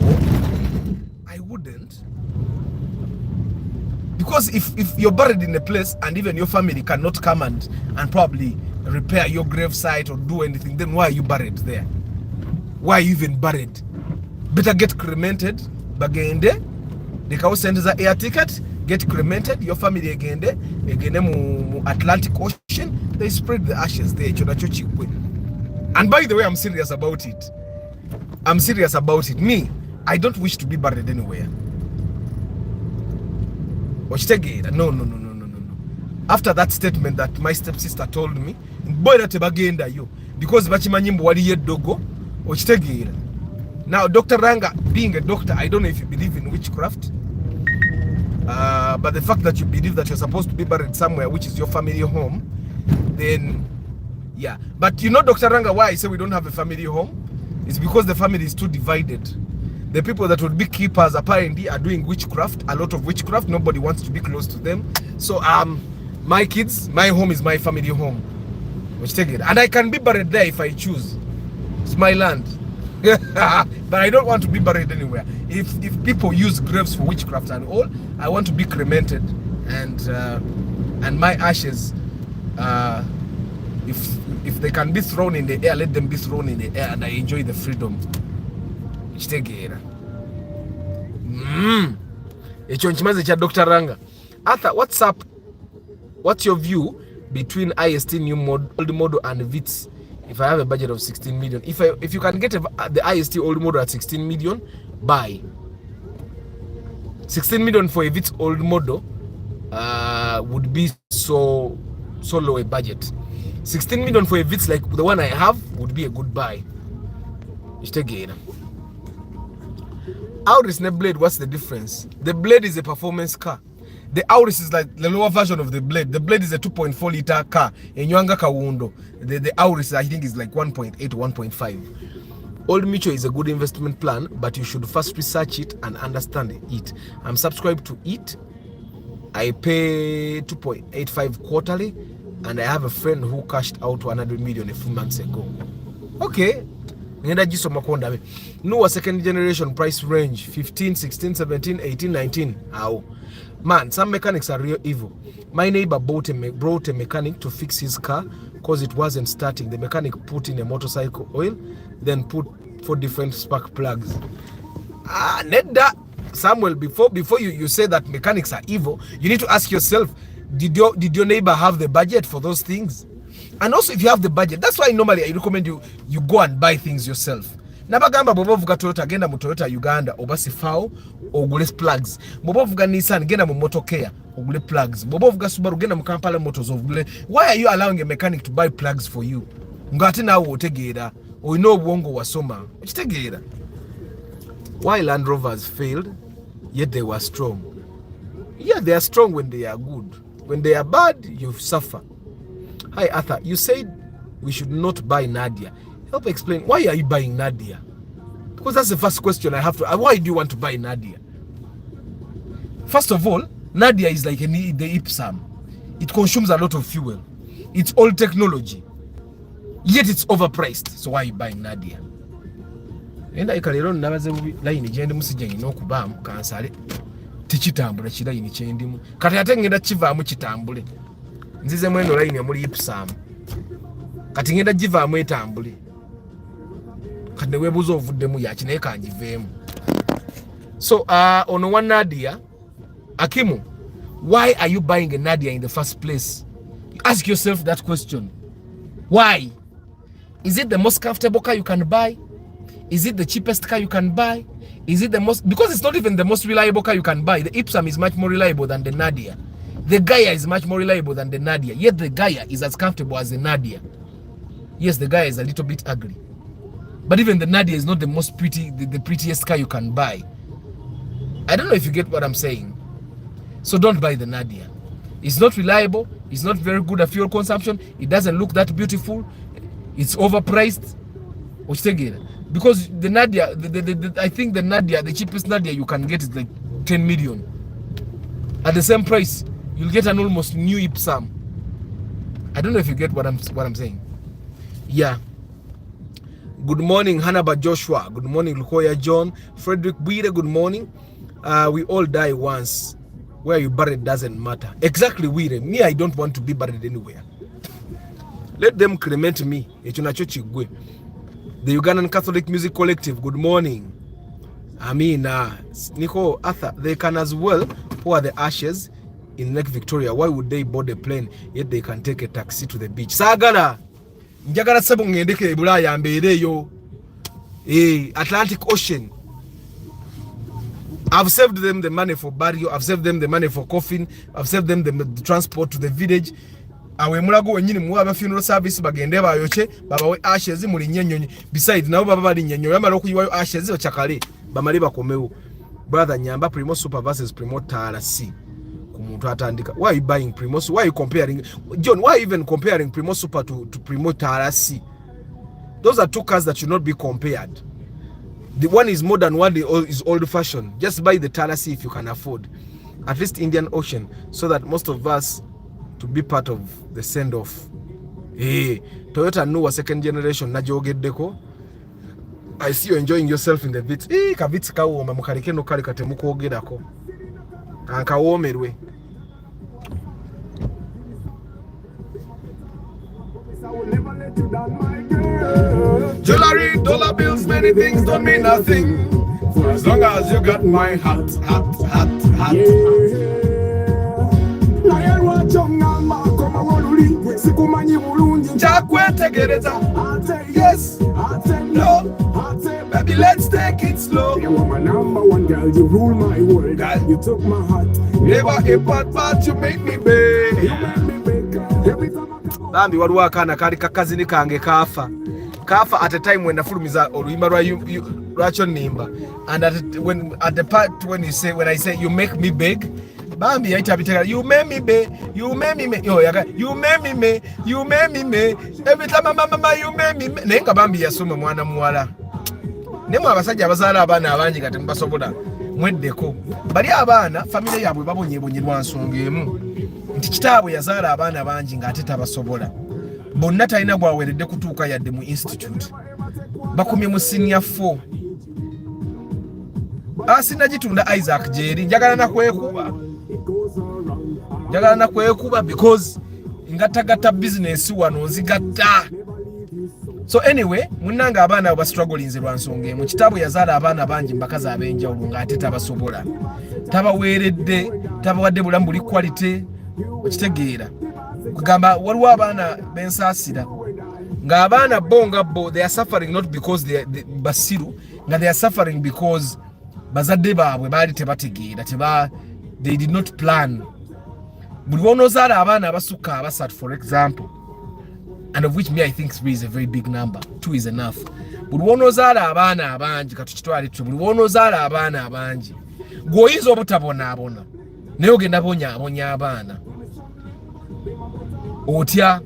I wouldn't, because if you're buried in a place and even your family cannot come and probably repair your grave site or do anything, then why are you buried there? Why are you even buried? Better get cremated, bagende, they can send the air ticket, get cremated, your family egende mu Atlantic Ocean, they spread the ashes there. And by the way, I'm serious about it. I'm serious about it. Me, I don't wish to be buried anywhere. No. After that statement that my stepsister told me, boy that bagenda yo, because bachimanyimbo wali yedogo, now Dr. Ranga, being a doctor, I don't know if you believe in witchcraft, but the fact that you believe that you're supposed to be buried somewhere which is your family home, then yeah. But you know, Dr. Ranga, why I say we don't have a family home? It's because the family is too divided. The people that would be keepers apparently are doing witchcraft, a lot of witchcraft. Nobody wants to be close to them. So my kids, my home is my family home. And I can be buried there if I choose. It's my land. But I don't want to be buried anywhere. If people use graves for witchcraft and all, I want to be cremated, and my ashes, if they can be thrown in the air, let them be thrown in the air, and I enjoy the freedom. Dr. Ranga. Arthur, what's up? What's your view between IST new model, old model and VITS? If I have a budget of 16 million, if you can get the IST old model at 16 million, buy. 16 million for a VITS old model would be so low a budget. 16 million for a VITS like the one I have would be a good buy. Auris and Blade, what's the difference? The Blade is a performance car. The Auris is like the lower version of the Blade. The Blade is a 2.4 liter car. Enyanga Kawundo. The Auris, I think, is like 1.8 to 1.5. Old Mutual is a good investment plan, but you should first research it and understand it. I'm subscribed to it. I pay 2.85 quarterly, and I have a friend who cashed out 100 million a few months ago. Okay. No, second generation price range 15, 16, 17, 18, 19. Ow. Man, some mechanics are real evil. My neighbor brought a mechanic to fix his car because it wasn't starting. The mechanic put in a motorcycle oil, then put 4 different spark plugs. Nedda, Samuel, before you say that mechanics are evil, you need to ask yourself, did your neighbor have the budget for those things? And also, if you have the budget, that's why normally I recommend you go and buy things yourself. Nabagamba bobovuga Toyota genda mu Toyota Uganda obasifao ogule plugs. Bobovuga Nissan genda mu Motokea ogule plugs. Bobovuga Subaru genda mu Kampala Motors ogule. Why are you allowing a mechanic to buy plugs for you? Ngate nawo otegeera. Oyina obwongo wasoma. Okitegeera. Why Land Rovers failed, yet they were strong. Yeah, they are strong when they are good. When they are bad, you suffer. Hi Arthur, you said we should not buy Nadia. Help explain, why are you buying Nadia? Because that's the first question I have to. Why do you want to buy Nadia? First of all, Nadia is like the Ipsam. It consumes a lot of fuel. It's old technology. Yet it's overpriced. So why are you buying Nadia? Enda ikalero nabaze line gende musijanye n'okubaamu kansale. Tichitambula kilayini kyendimu. Kati ate ngenda kivaamu kitambule. Nzize mweno line muri Ipsam. Kati ngenda givaamu etambule. Kade webuzo ovuddemu yakine kanjiveemu. So ono one Nadia, Akimu, why are you buying a Nadia in the first place? You ask yourself that question. Why? Is it the most comfortable car you can buy? Is it the cheapest car you can buy? Is it the most, because it's not even the most reliable car you can buy. The Ipsam is much more reliable than the Nadia. The Gaia is much more reliable than the Nadia. Yet the Gaia is as comfortable as the Nadia. Yes, the Gaia is a little bit ugly. But even the Nadia is not the most pretty, the prettiest car you can buy. I don't know if you get what I'm saying. So don't buy the Nadia. It's not reliable. It's not very good at fuel consumption. It doesn't look that beautiful. It's overpriced. Because the Nadia, I think the Nadia, the cheapest Nadia you can get is like 10 million. At the same price, you'll get an almost new Ipsam. I don't know if you get what I'm saying. Yeah. Good morning, Hanaba Joshua. Good morning, Lukoya John. Frederick Bwire, good morning. We all die once. Where you buried doesn't matter. Exactly, Wire. Me, I don't want to be buried anywhere. Let them cremate me. The Ugandan Catholic Music Collective, good morning. I mean, Nico, Arthur, they can as well pour the ashes in Lake Victoria. Why would they board a plane yet they can take a taxi to the beach? Sagala njagala sebo ngendeke Bulaya mbeereyo Atlantic Ocean. I've saved them the money for burial, I've saved them the money for coffin, I've saved them the transport to the village. Awe mulago wenyini muwa funeral service bagende bayoche babawe ashes muli nyenyonyi beside nabo baba bali nyenyo yamala okuyiwayo ashes ochakale bamali bakomewo. Brother Nyamba, Primo Super versus Primo Tarasi. Why are you buying Primo? Why are you comparing? John, why are you even comparing Primo Super to Primo Tarasi? Those are two cars that should not be compared. The one is modern, one is old fashioned. Just buy the Tarasi if you can afford. At least Indian Ocean, so that most of us to be part of the send off. Hey, Toyota Noah second generation Najoge Deco. I see you enjoying yourself in the bits. Kavits kawo mamukarike no kale katemuko ogedako. Ankawomerwe. Jewelry, dollar bills, many things don't mean nothing. For as long as you got my hat. Yes, no, baby, let's take it slow. You were my number one girl, you rule my world. Girl. You took my heart. Never a but you make me big. You made me big. Every time I come Bambi waliwo akana kali kakazini kange kafa at a time when nafulumiza oluyimba lwakyo nimba, and at the part when I say you make me big, Bambi yaita bitega you make me big, you make me yo yaga you make me every time mama you make me nenga Bambi yasoma mwana muwala nemu abasajja abazaala abaana abangi kati mbasobola mweddeko bali abaana family yabwe babonyebonyerwa nsonga emu nti kitaabwe yazaala abaana bangi ng'ate tabasobola bonna talina bwaweredde kutuuka yadde mu institute bakomye mu senior 4 sinagitunda Isaac Jerry njagala nakwekuba because ngataggata business wano nzigatta. So anyway, munanga abaana aba struggling lwa nsonga mu kitabu yazaala abaana bangi mbakazi ab'enjawulo ng'ate tabasobola tabaweeredde tabawadde bulamu buli quality okitegeera kugamba waliwo abaana bensaasira ng'abaana bo they are suffering not because they basiru nga they are suffering because bazadde baabwe baali tebategeera they did not plan. Buli wonoozaala abaana abasukka abasatu for example, and of which me I think 3 is a very big number, 2 is enough. Buli wonoozaala abaana abangi katukitwale tutyo, buli wonoozaala abaana abangi gwoyinza obutabonaabona naye ogenda bonyabonya abaana otya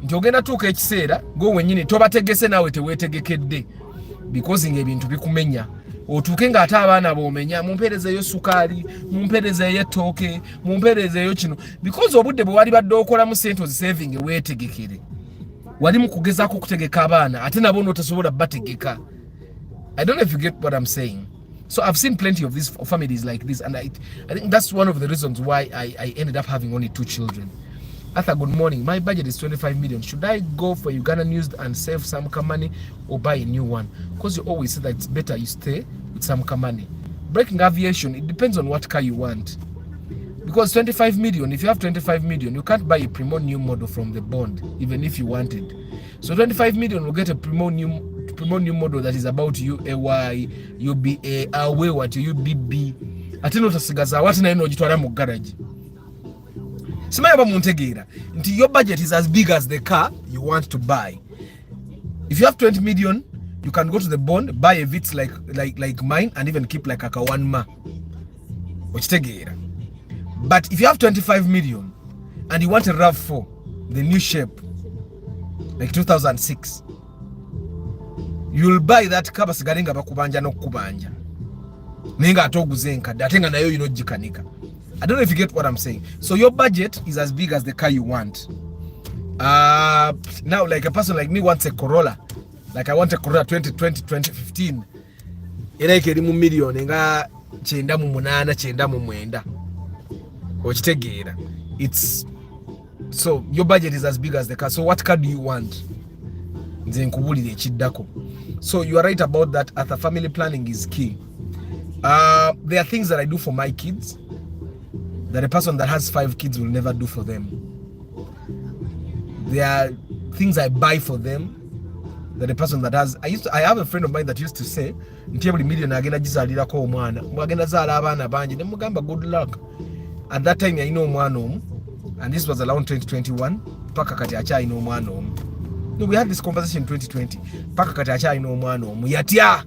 nti ogenda tuuka ekiseera gwe wennyini tobategese naawe teweetegekedde because ng'ebintu bikumenya otuuke ng'ate abaana boomenya mumpeerezeeyo sukaali mumpeerezeeyo ettooke mumpeerezeeyo kino because obudde bwe wali badde okolamu sente ozisaving weetegekere wali mu kugezaako okutegeka abaana ate nabo n'otasobola bategeka. I don't know if you get what I'm saying. So I've seen plenty of these families like this, and I think that's one of the reasons why I ended up having only 2 children. Arthur, good morning. My budget is 25 million. Should I go for Ugandan used and save some money or buy a new one? Because you always say that it's better you stay with some money. Breaking aviation, it depends on what car you want. Because 25 million, if you have 25 million, you can't buy a Primo new model from the bond, even if you wanted. So 25 million will get a Primo new model that is about UAY, UBA, away what UBB. Atino tasigaza what na ino jitwala mu garage. Simaya ba muntegeera nti your budget is as big as the car you want to buy. If you have 20 million, you can go to the bond, buy a Vitz like mine, and even keep like a Kawanma. Okitegeera. But if you have 25 million and you want a RAV4, the new shape, like 2006, you'll buy that car basigalenga bakubanja n'okubanja. Nenga atoguze enkadde ate nga nayo yino jikanika. I don't know if you get what I'm saying. So your budget is as big as the car you want. Now like a person like me wants a Corolla. Like I want a Corolla 2015. Era ikeri mu million nga 989 okitegeera. It's so your budget is as big as the car. So what car do you want? Nze nkubulire ekiddako. So you are right about that. At the family planning is key. There are things that I do for my kids. that a person that has 5 kids will never do for them. There are things I buy for them that a person that has. I have a friend of mine that used to say, nti every million agenda gizalirako omwana, mwagenda zaala abaana bangi, ne mugamba good luck. At that time yalina omwana omu, and this was around 2021, paka kati akyalina omwana omu. No, we had this conversation in 2020. Paka kati akyalina omwana omu. Yatya.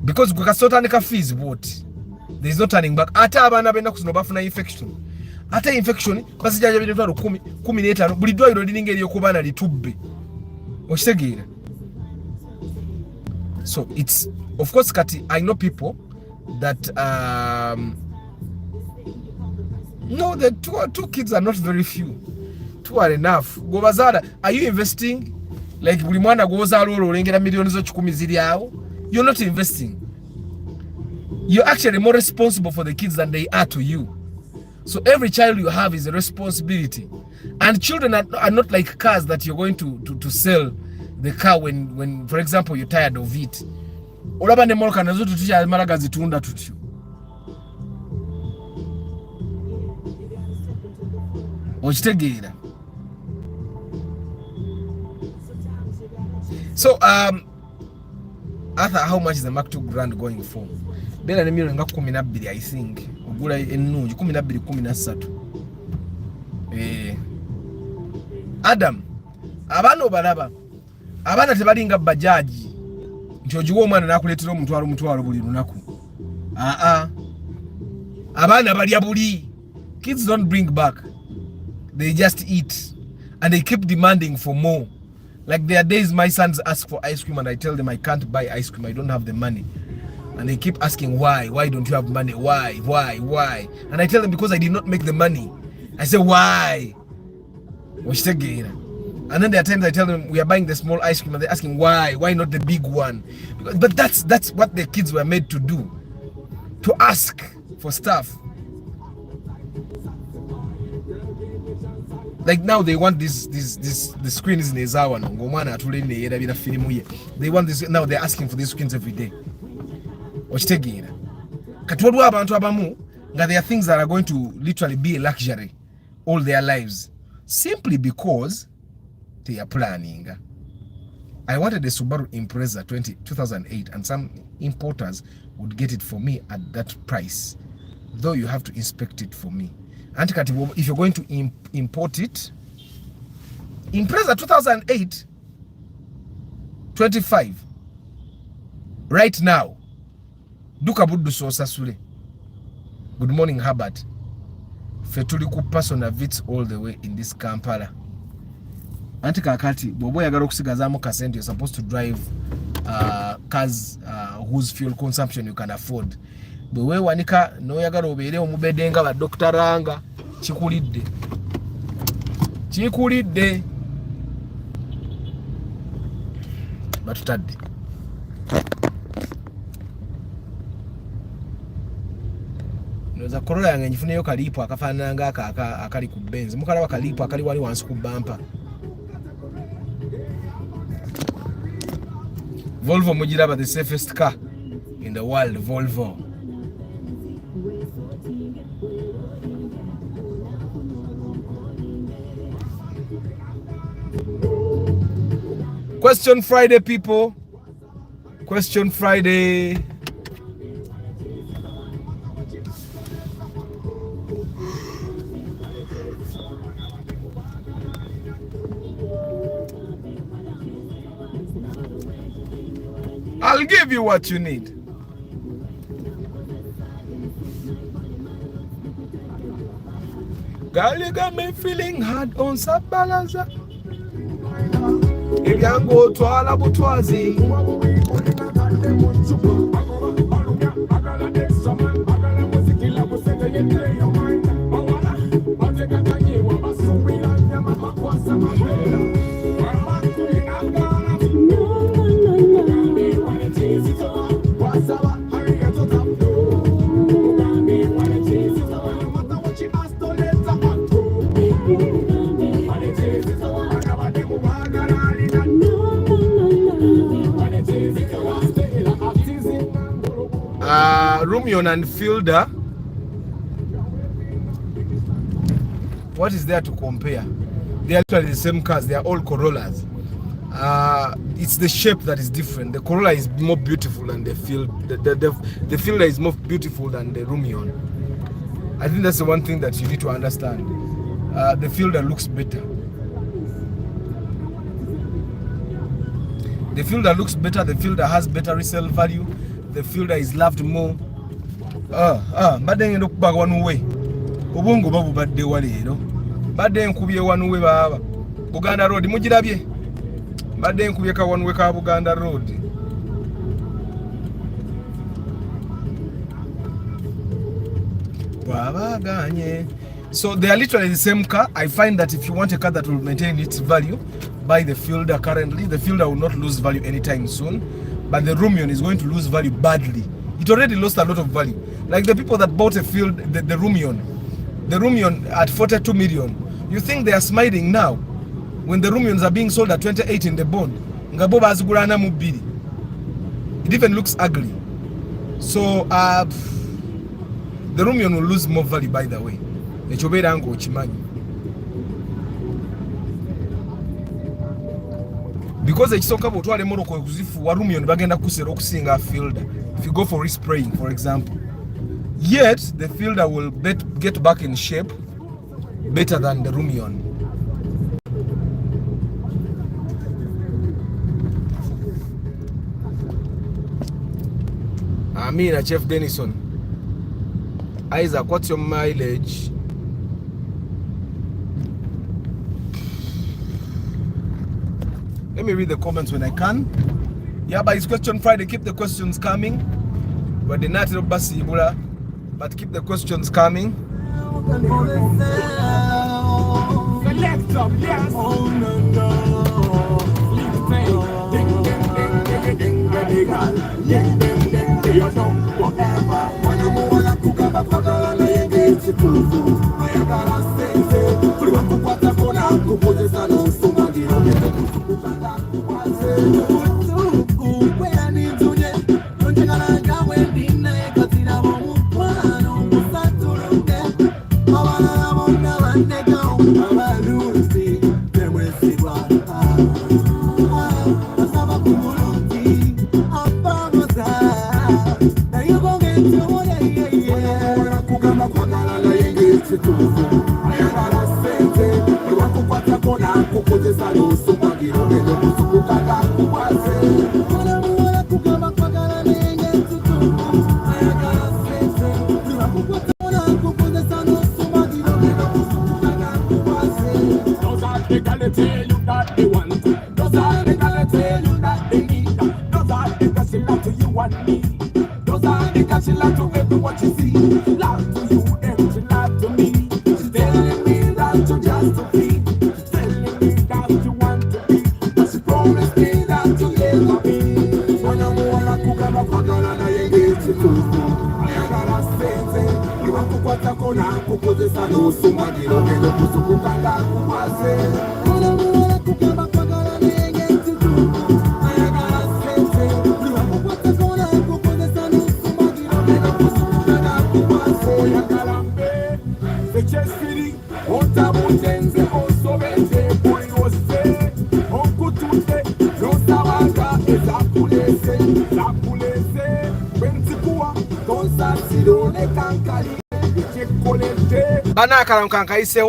Because gwe kasotandika fees what? There is no turning back. Ate abaana benda kusoma bafuna infection. Ate infection basijanja bitwalo 10, 15 buli ddwaliro liringa eryokubaana litubbe. Okitegeera? So it's, of course, kati I know people that no, the two kids are not very few. 2 are enough. Gobazaala, are you investing? Like buli mwana gozaala olengera millions zo 10 ziri awo. You're not investing. You're actually more responsible for the kids than they are to you. So every child you have is a responsibility. And children are not like cars that you're going to sell the car when for example you're tired of it. Olaba ne motoka nazo tutusha maraga zitunda tutyo. Okitegeera. So Arthur, how much is the Mark II Grand going for? Bela ne million nga 12, I think. Ogula ennungi 12 13. Adam, abaana obalaba. Abaana tebalinga bajaji. Nti ogiwa omwana nakuleetera omutwalo buli lunaku. Abaana balya buli. Kids don't bring back. They just eat. And they keep demanding for more. Like there are days my sons ask for ice cream and I tell them I can't buy ice cream. I don't have the money. And they keep asking why? Why don't you have money? Why? And I tell them because I did not make the money. I say why? And then there are times I tell them we are buying the small ice cream and they're asking why? Why not the big one? But that's what the kids were made to do. To ask for stuff. Like now they want this the screen is in ezawa no ngomwana atule ne yera bina filmu ye. They want this now, they're asking for these screens every day. Okitegeera. Katwalwa abantu abamu nga there are things that are going to literally be a luxury all their lives simply because they are planning. I wanted a Subaru Impreza 2008 and some importers would get it for me at that price, though you have to inspect it for me. And if you're going to import it, Impreza 2008 25 right now. Duka buddu sosasule. Good morning, Herbert. Fetuli ku personal vits all the way in this Kampala. Anti kakati bobo yagala okusigazaamu kasente, you're supposed to drive cars whose fuel consumption you can afford. Bwe weewanika n'oyagala obeere omubedde nga ba Dr. Ranga, kikulidde batutadde. Noza Corolla yange njifuneyo kalipo akafaanana nga akali ku Benz. Mukalaba kalipo akali wali wansi ku bumper. Volvo mujiraba, the safest car in the world, Volvo. Question Friday, people. Question Friday. I'll give you what you need. Girl, you got me feeling hard on Sabalaza. Ebyango twala butwazi. Rumion and Fielder, what is there to compare? They are actually the same cars. They are all Corollas. It's the shape that is different. The Corolla is more beautiful than the Fielder. The Fielder is more beautiful than the Rumion. I think that's the one thing that you need to understand. The Fielder looks better. The Fielder looks better. The Fielder has better resale value. The Fielder is loved more. Badde ngenda okubaga wano we. Obwongo babubadde wali ero. Badde nkubye wano we baba. Buganda Road mugirabye. Badde nkubye ka wano we ka Buganda Road. Wabaganye. So they are literally the same car. I find that if you want a car that will maintain its value, buy the Fielder currently. The Fielder will not lose value anytime soon, but the Rumion is going to lose value badly. It already lost a lot of value. Like the people that bought the Rumion at 42 million. You think they are smiling now when the Rumions are being sold at 28 in the bond? It even looks ugly. So the Rumion will lose more value, by the way. Because ekisooka bw'otwala emmoloka okuzifuuwa Rumion bagenda kusera okusinga Fielder if you go for respraying, for example. Yet the Fielder will get back in shape better than the Rumion. Amina Chef Denison. Isaac, what's your mileage? Let me read the comments when I can. Yeah, but it's Question Friday. Keep the questions coming. But the night of Basibula, but keep the questions coming.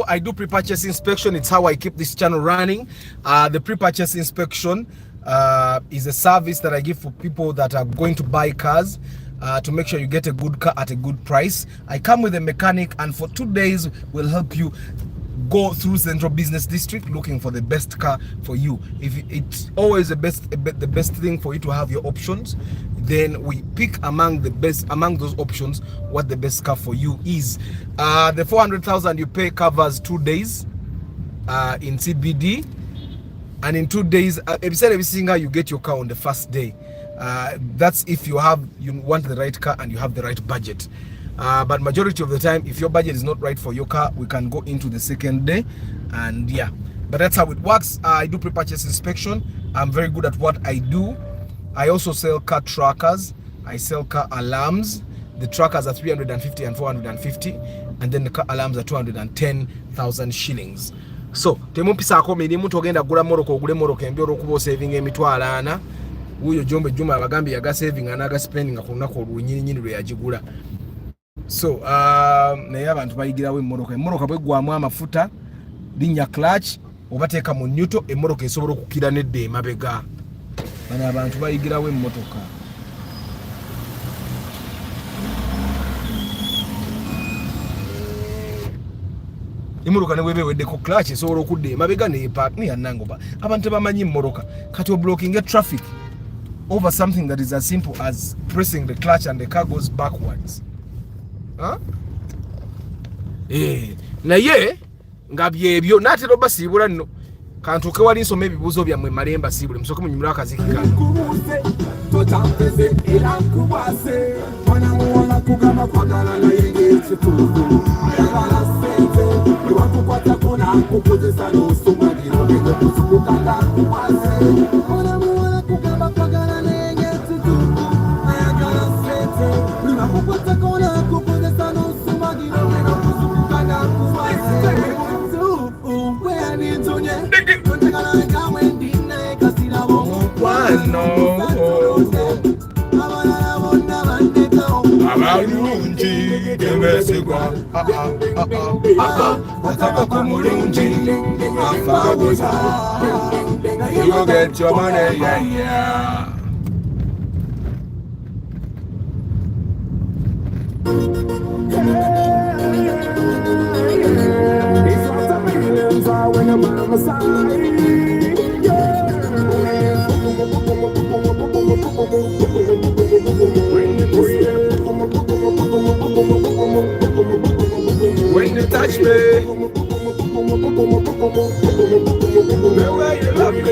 I do pre-purchase inspection. It's how I keep this channel running. The pre-purchase inspection is a service that I give for people that are going to buy cars to make sure you get a good car at a good price. I come with a mechanic, and for 2 days we'll help you go through Central Business District looking for the best car for you. If it's always the best thing for you to have your options, then we pick among those options what the best car for you is. The 400,000 you pay covers 2 days in CBD, and in 2 days, every single you get your car on the first day. That's if you want the right car and you have the right budget. But majority of the time, if your budget is not right for your car, we can go into the second day, and yeah. But that's how it works. I do pre-purchase inspection. I'm very good at what I do. I also sell car trackers. I sell car alarms. The trackers are 350 and 450, and then the car alarms are 210,000 shillings. So temumpisako mirimu togenda gula moroko ogule moroko embi olwokuba saving emitwalo 4. Uyo Jombe Juma abagambye yaga saving anaga spending akunako olunyinyi lwe yagigula. So naye abantu bayigirawo emmoroka bwegwamu amafuta linya clutch obateeka mu neutral emmoroka esobola okukira nedde emabega. Bano abantu bayigirawo emmotoka. Emmoroka ne bwebe weddeko clutch esobola okudda emabega ne park ni yanangoba. Abantu bamanyi emmoroka kati blocking a traffic over something that is as simple as pressing the clutch and the car goes backwards. Naye nga byebyo natero basibula nno kantuke wali nsoma ebibuzo byammwe malemba sibule musoke munyumira akaziki kange You get your money, yeah. It's what the millions are when I'm on my side. When you touch me, the way you love me.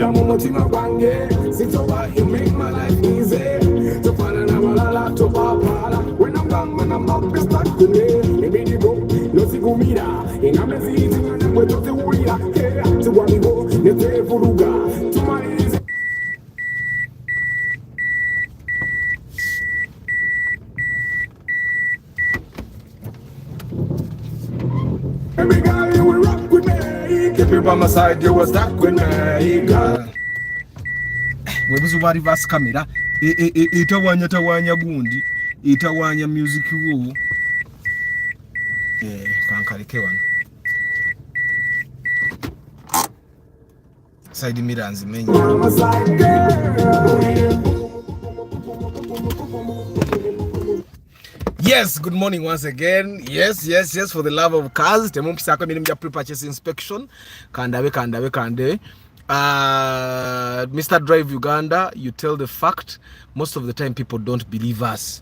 Mutima wange, sitoba you make my life easy. Tofana na malala topapala. When I'm gone, when I'm up, it's stuck to me. Maybe you go, no sigumira. Ingamezi tingana mweto te uria. Yeah, to wamigo, nete furuga. To my easy. Baby girl, you will rock with me. Keep you by my side, you will stuck with me, girl. Webuzu bwa reverse camera etawanya gundi etawanya music wo kankaleke wano side mirror nzimenye. Yes, good morning once again. Yes, for the love of cars. Temumpisako mimi mja pre-purchase inspection. Kande. Mr. Drive Uganda, you tell the fact. Most of the time people don't believe us.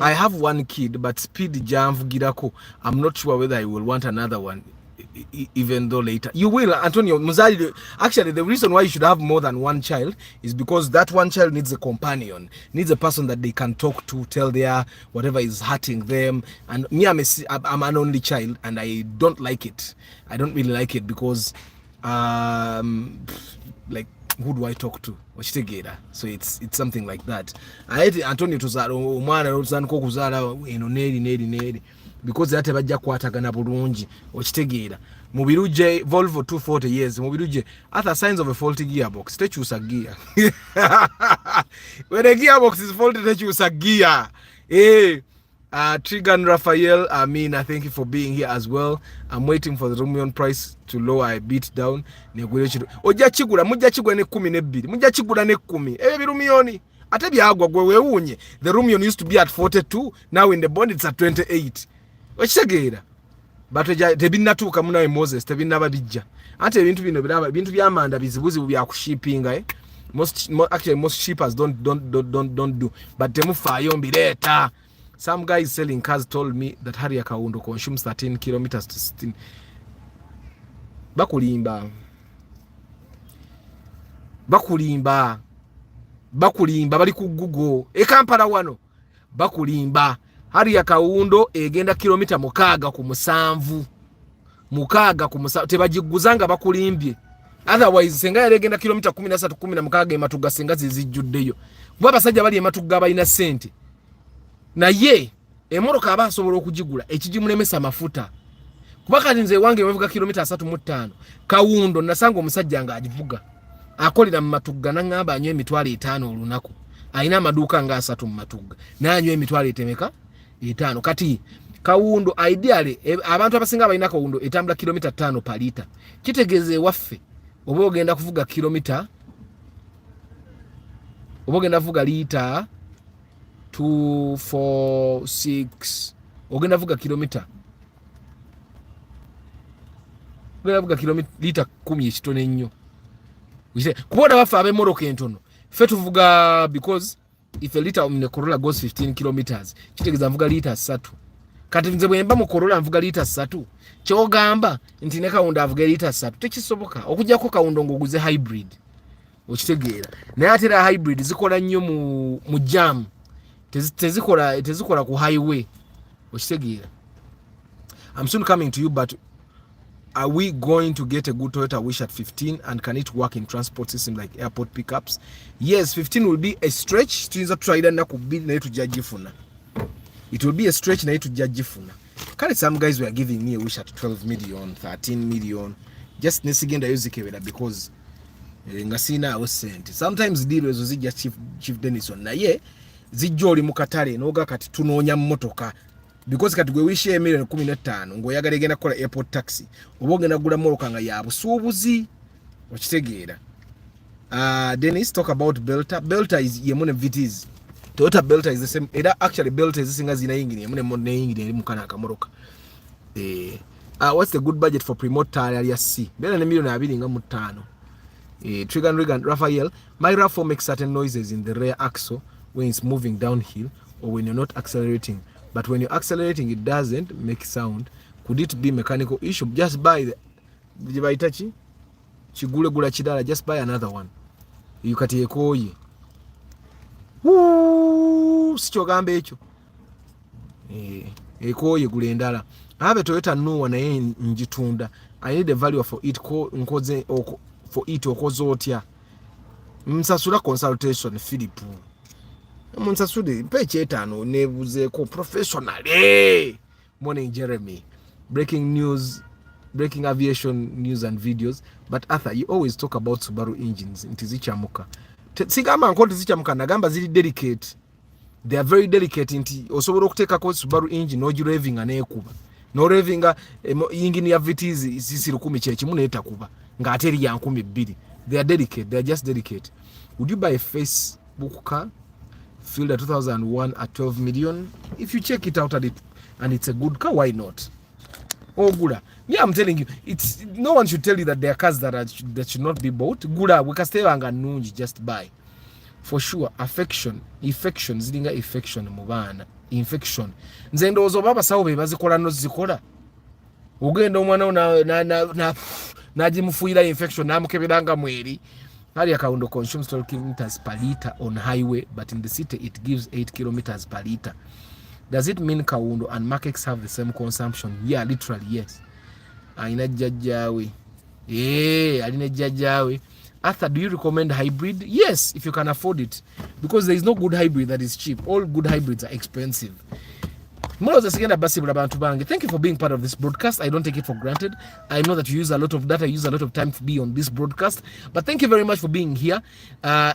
I have one kid, but speed jamv girako. I'm not sure whether I will want another one, even though later you will. Antonio Muzali, actually the reason why you should have more than one child is because that one child needs a companion, needs a person that they can talk to, tell their whatever is hurting them. And me, I'm an only child, and I don't like it. I don't really like it because like, who do I talk to? So it's something like that. I hate Antonio tuzala omwana ozanko kuzala eno neri because ate bajja kwatagana bulungi okitegeera mu biruje Volvo 240 years mu biruje other signs of a faulty gearbox tekyusa gear. When a gearbox is faulty tekyusa gear. Trigan Raphael, Amina, thank you for being here as well. I'm waiting for the Rumion price to lower a bit down. Oja chigula, mujja chigula ne 10 ne 2. Mujja chigula ne 10. Rumioni. Ate byagwa gwe weunye. The Rumion used to be at 42. Now in the bond it's at 28. Okitegeera. But tebinnatuuka munawe Moses, tebinnaba bijja. Ate ebintu bino biraba, bintu byamanda bizibuzi bya kushipinga actually most shippers don't do. But temufaayo mbireta. Some guys selling cars told me that Harrier Kaundo consumes 13 kilometers to 16. Bakulimba bali ku Google Kampala wano bakulimba. Harrier Kaundo egenda kilomita 6 ku 7 tebagiguzanga bakulimbye otherwise senga yalegenda kilomita 13 16 ematuga senga zizijjuddeyo kuba basajja bali ematuga balina sente naye emoroka aba asobola okugigula ekijimulemesa mafuta kuba kati nze wange wevuga kilomita 3.5 kawundo nasanga omusajja nga agivuga akolera mu matuga nangamba anywe emitwalo 5 olunaku alina amaduuka nga 3 mu matuga nanywe emitwalo etemeka 5 kati kawundo ideally abantu abasinga balina kawundo etambula kilomita 5 per liter kitegeeze waffe oba ogenda kuvuga kilomita oba ogenda kuvuga lita 246 ogenda kuvuga kilomita lita 10 ekitono ennyo kubona baffe ab'emmoroka entono ffe tuvuga because if a liter in Corolla goes 15 kilometers kitegeeza nvuga lita 3 kati nze bwe mba mu Corolla nvuga lita 3 kyogamba nti ne kawundo avuga lita 3 tekisoboka okujjako kawundo ngoguze hybrid okitegeera naye ate era hybrid zikola nnyo mu jam tezikola ku highway okitegeera. I'm soon coming to you, but are we going to get a good Toyota Wish at 15, and can it work in transport system like airport pickups? Yes, 15 will be a stretch. Tuyinza try na kubidi naye tujajifuna. It will be a stretch naye tujajifuna. Kale some guys were giving me a Wish at 12 million, 13 million. Just nesigenda yozikebera because nga sina awo sente. Sometimes deal ezo zijja Chief Denison naye zijja oli mu katale noga kati tunoonya mmotoka. Because kati gwe wishe million 15 ngoyagala egenda kola airport taxi oba ogenda gula moroka nga ya busuubuzi okitegeera. Dennis talk about Belta is yemune VTs. Toyota Belta is the same. Era actually Belta is singa zina yingine yemune monne yingine eri mukana akamoroka. What's the good budget for pre-mod area C? Bela ne million 25. Trigger Regan Raphael, my RAV4 makes certain noises in the rear axle when it's moving downhill or when you're not accelerating. But when you're accelerating, it doesn't make sound. Could it be mechanical issue? Just buy the Jibaitachi Chigule Gula Chidala, just buy another one. You can take oye. Woo, Sichogambe echo. Ekoye Gulendala. I have a Toyota new one in Njitunda. I need the value for it for it okozotia. Msasura consultation Philip. Munsasude peche etano nebuze ko professional. Morning Jeremy. Breaking aviation news and videos. But Arthur, you always talk about Subaru engines. Ntizichamuka. Sigama nko ntizichamuka nagamba zili delicate. They are very delicate inti osobola okuteka ko Subaru engine no revving anekuba. No revving engine ya VTs isisiru 10 chechimu neta kuba. Nga ateri ya 12. They are delicate. They are just delicate. Would you buy a Facebook car? Filled at 2001 at 12 million. If you check it out at it and it's a good car, why not? Oh, Gula. Yeah, I'm telling you, it's no one should tell you that there are cars that should not be bought. Gula, we can stay and nunji just buy. For sure, infection, zilinga infection mubana. Infection. Nzendo ozo baba sawo be bazikola no zikola. Ugenda omwana na jimufuira infection namukebelanga mweri. Area Kaundo consumes 12 kilometers per liter on highway, but in the city it gives 8 kilometers per liter. Does it mean Kaundo and Makex have the same consumption? Yeah, literally, yes. Aina jajawe. Alina jajawe. Arthur, do you recommend hybrid? Yes, if you can afford it. Because there is no good hybrid that is cheap. All good hybrids are expensive. Thank you for being part of this broadcast. I don't take it for granted. I know that you use a lot of data, you use a lot of time to be on this broadcast, but thank you very much for being here.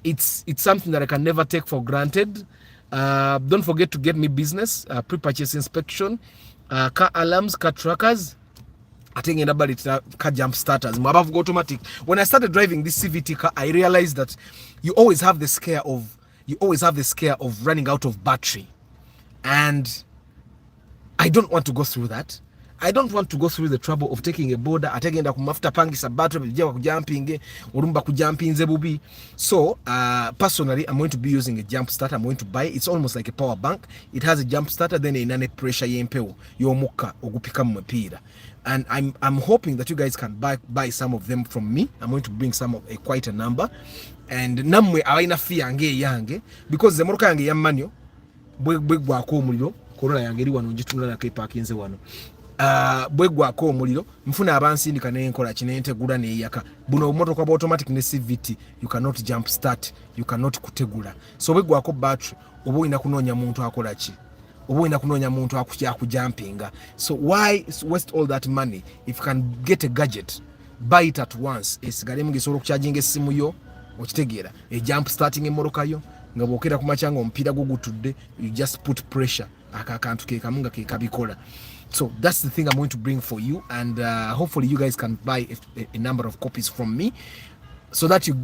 It's something that I can never take for granted. Don't forget to get me business, pre-purchase inspection, car alarms, car trackers. I think anybody car jump starters, automatic. When I started driving this CVT car, I realized that you always have the scare of running out of battery, and I don't want to go through that. I don't want to go through the trouble of taking a border, atagenda kumafuta pangisa battery bijja kujumping urumba kujumpinze bubi. So personally, I'm going to be using a jump starter. I'm going to buy. It's almost like a power bank. It has a jump starter, then a pressure yempewo yomuka ogupika mu mupira. And I'm hoping that you guys can buy some of them from me. I'm going to bring some of quite a number. And namwe abaina fee yange because the moroka yange yamanyo bwe gwako omuliro Corolla yange eri wano njitunda na kai parkinze wano. bwegwako omuliro nfuna abansindika nenkola kinentegula neyaka buno obumotoka bwa automatic ne CVT you cannot jump start, you cannot kutegula. So bwegwako battery oba olina kunoonya muntu akola ki, oba olina kunoonya muntu akujampinga. So why waste all that money if you can get a gadget, buy it at once, esigalemu gesobola okucharginga essimu yo okitegeera jump starting emmotoka yo nga bwokera ku makyanga omupiira gugutudde, you just put pressure akantu kekamu nga kekabikola. So that's the thing I'm going to bring for you, and hopefully you guys can buy a number of copies from me so that you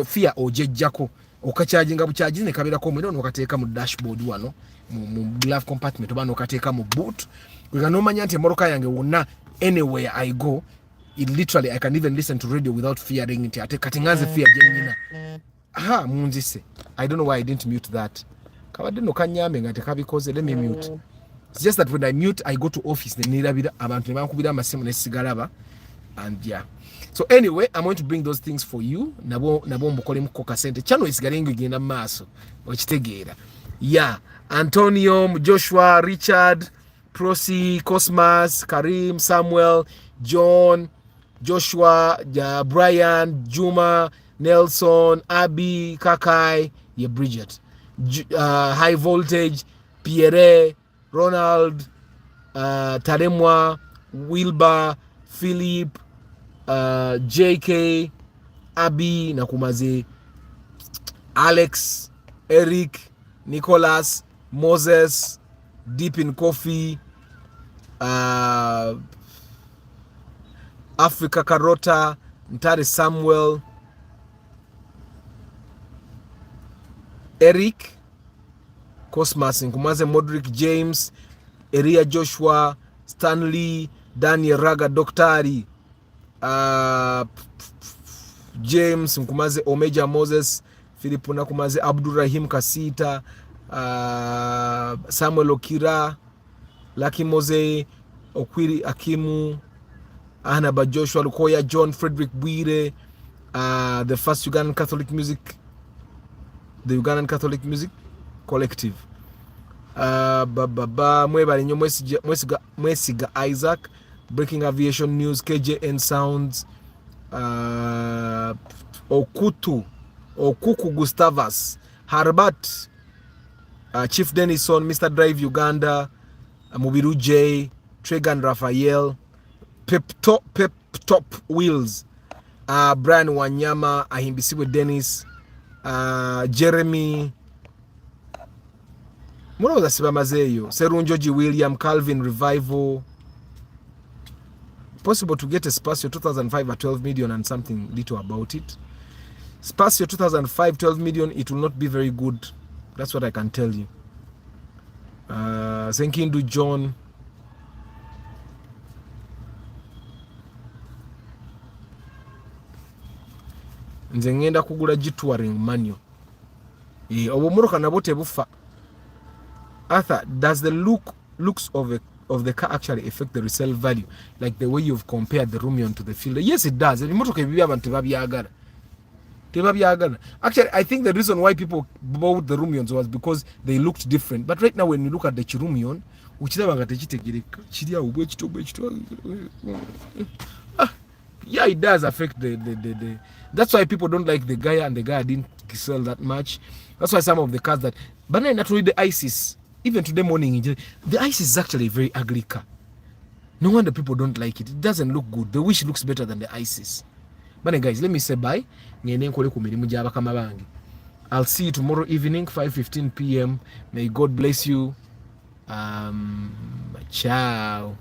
fear ojejjako okacharginga bucharging ne kabirako omuliro nokateeka mu dashboard wano mu glove compartment oba nokateeka mu boot kuga nomanya nti emmotoka yange wonna anywhere I go, it literally I can even listen to radio without fearing it. Ate kati nganze fear jennyina munzise. I don't know why I didn't mute that. Kabadde no kanyambe nga tekabikoze, let me mute. It's just that when I mute, I go to office, then nirabira abantu ne bankubira amasimu ne sigalaba, and yeah. So anyway, I'm going to bring those things for you. Nabo mbukole mukoka sente. Channel isigalengo igenda maaso. Okitegeera. Yeah. Antonio, Joshua, Richard, Prosi, Cosmas, Karim, Samuel, John, Joshua, Brian, Juma, Nelson, Abby, Kakai, yeah, Bridget. High Voltage, Pierre, Ronald, Taremwa, Wilbur, Philip, JK, Abby, Nakumaze, Alex, Eric, Nicholas, Moses, Deep in Coffee, Africa Carota, Ntare Samuel, Eric, Cosmas Nkumaze, Modric James, Eria Joshua, Stanley, Daniel Raga, Doctari, James Nkumaze, Omeja Moses, Philip Nakumaze, Abdurrahim Kasita, Samuel Okira, Lucky Mose, Okwiri Akimu, Anaba Joshua Lukoya, John Frederick Bwire, the first Ugandan Catholic Music, the Ugandan Catholic Music Collective. Mwebali Mwesiga Isaac, Breaking Aviation News, KJN Sounds, Okuku Gustavus, Harbat, Chief Denison, Mr. Drive Uganda, Mubiru J, Tregan Raphael, Pep Top Wheels, Brian Wanyama, Ahimbisiwe Dennis, Jeremy, Munoza Sibamazeyo, Serunjoji William, Calvin Revival. Possible to get a Spatio 2005 at 12 million and something little about it. Spatio 2005 12 million, it will not be very good. That's what I can tell you. Senkindu John, nze ngenda kugula G-touring manual. Obumotoka nabo tebufa. Arthur, does the looks of the car actually affect the resale value, like the way you've compared the Rumion to the Fielder? Yes, it does. Actually, I think the reason why people bought the Rumions was because they looked different. But right now, when you look at the Chirumion, yeah, it does affect the. That's why people don't like the Gaia, and the Gaia didn't sell that much. That's why some of the cars that, but not really the Isis. Even today morning, the Isis is actually a very ugly car. No wonder people don't like it. It doesn't look good. The Wish looks better than the Isis. But guys, let me say bye. I'll see you tomorrow evening, 5:15 p.m. May God bless you. Ciao.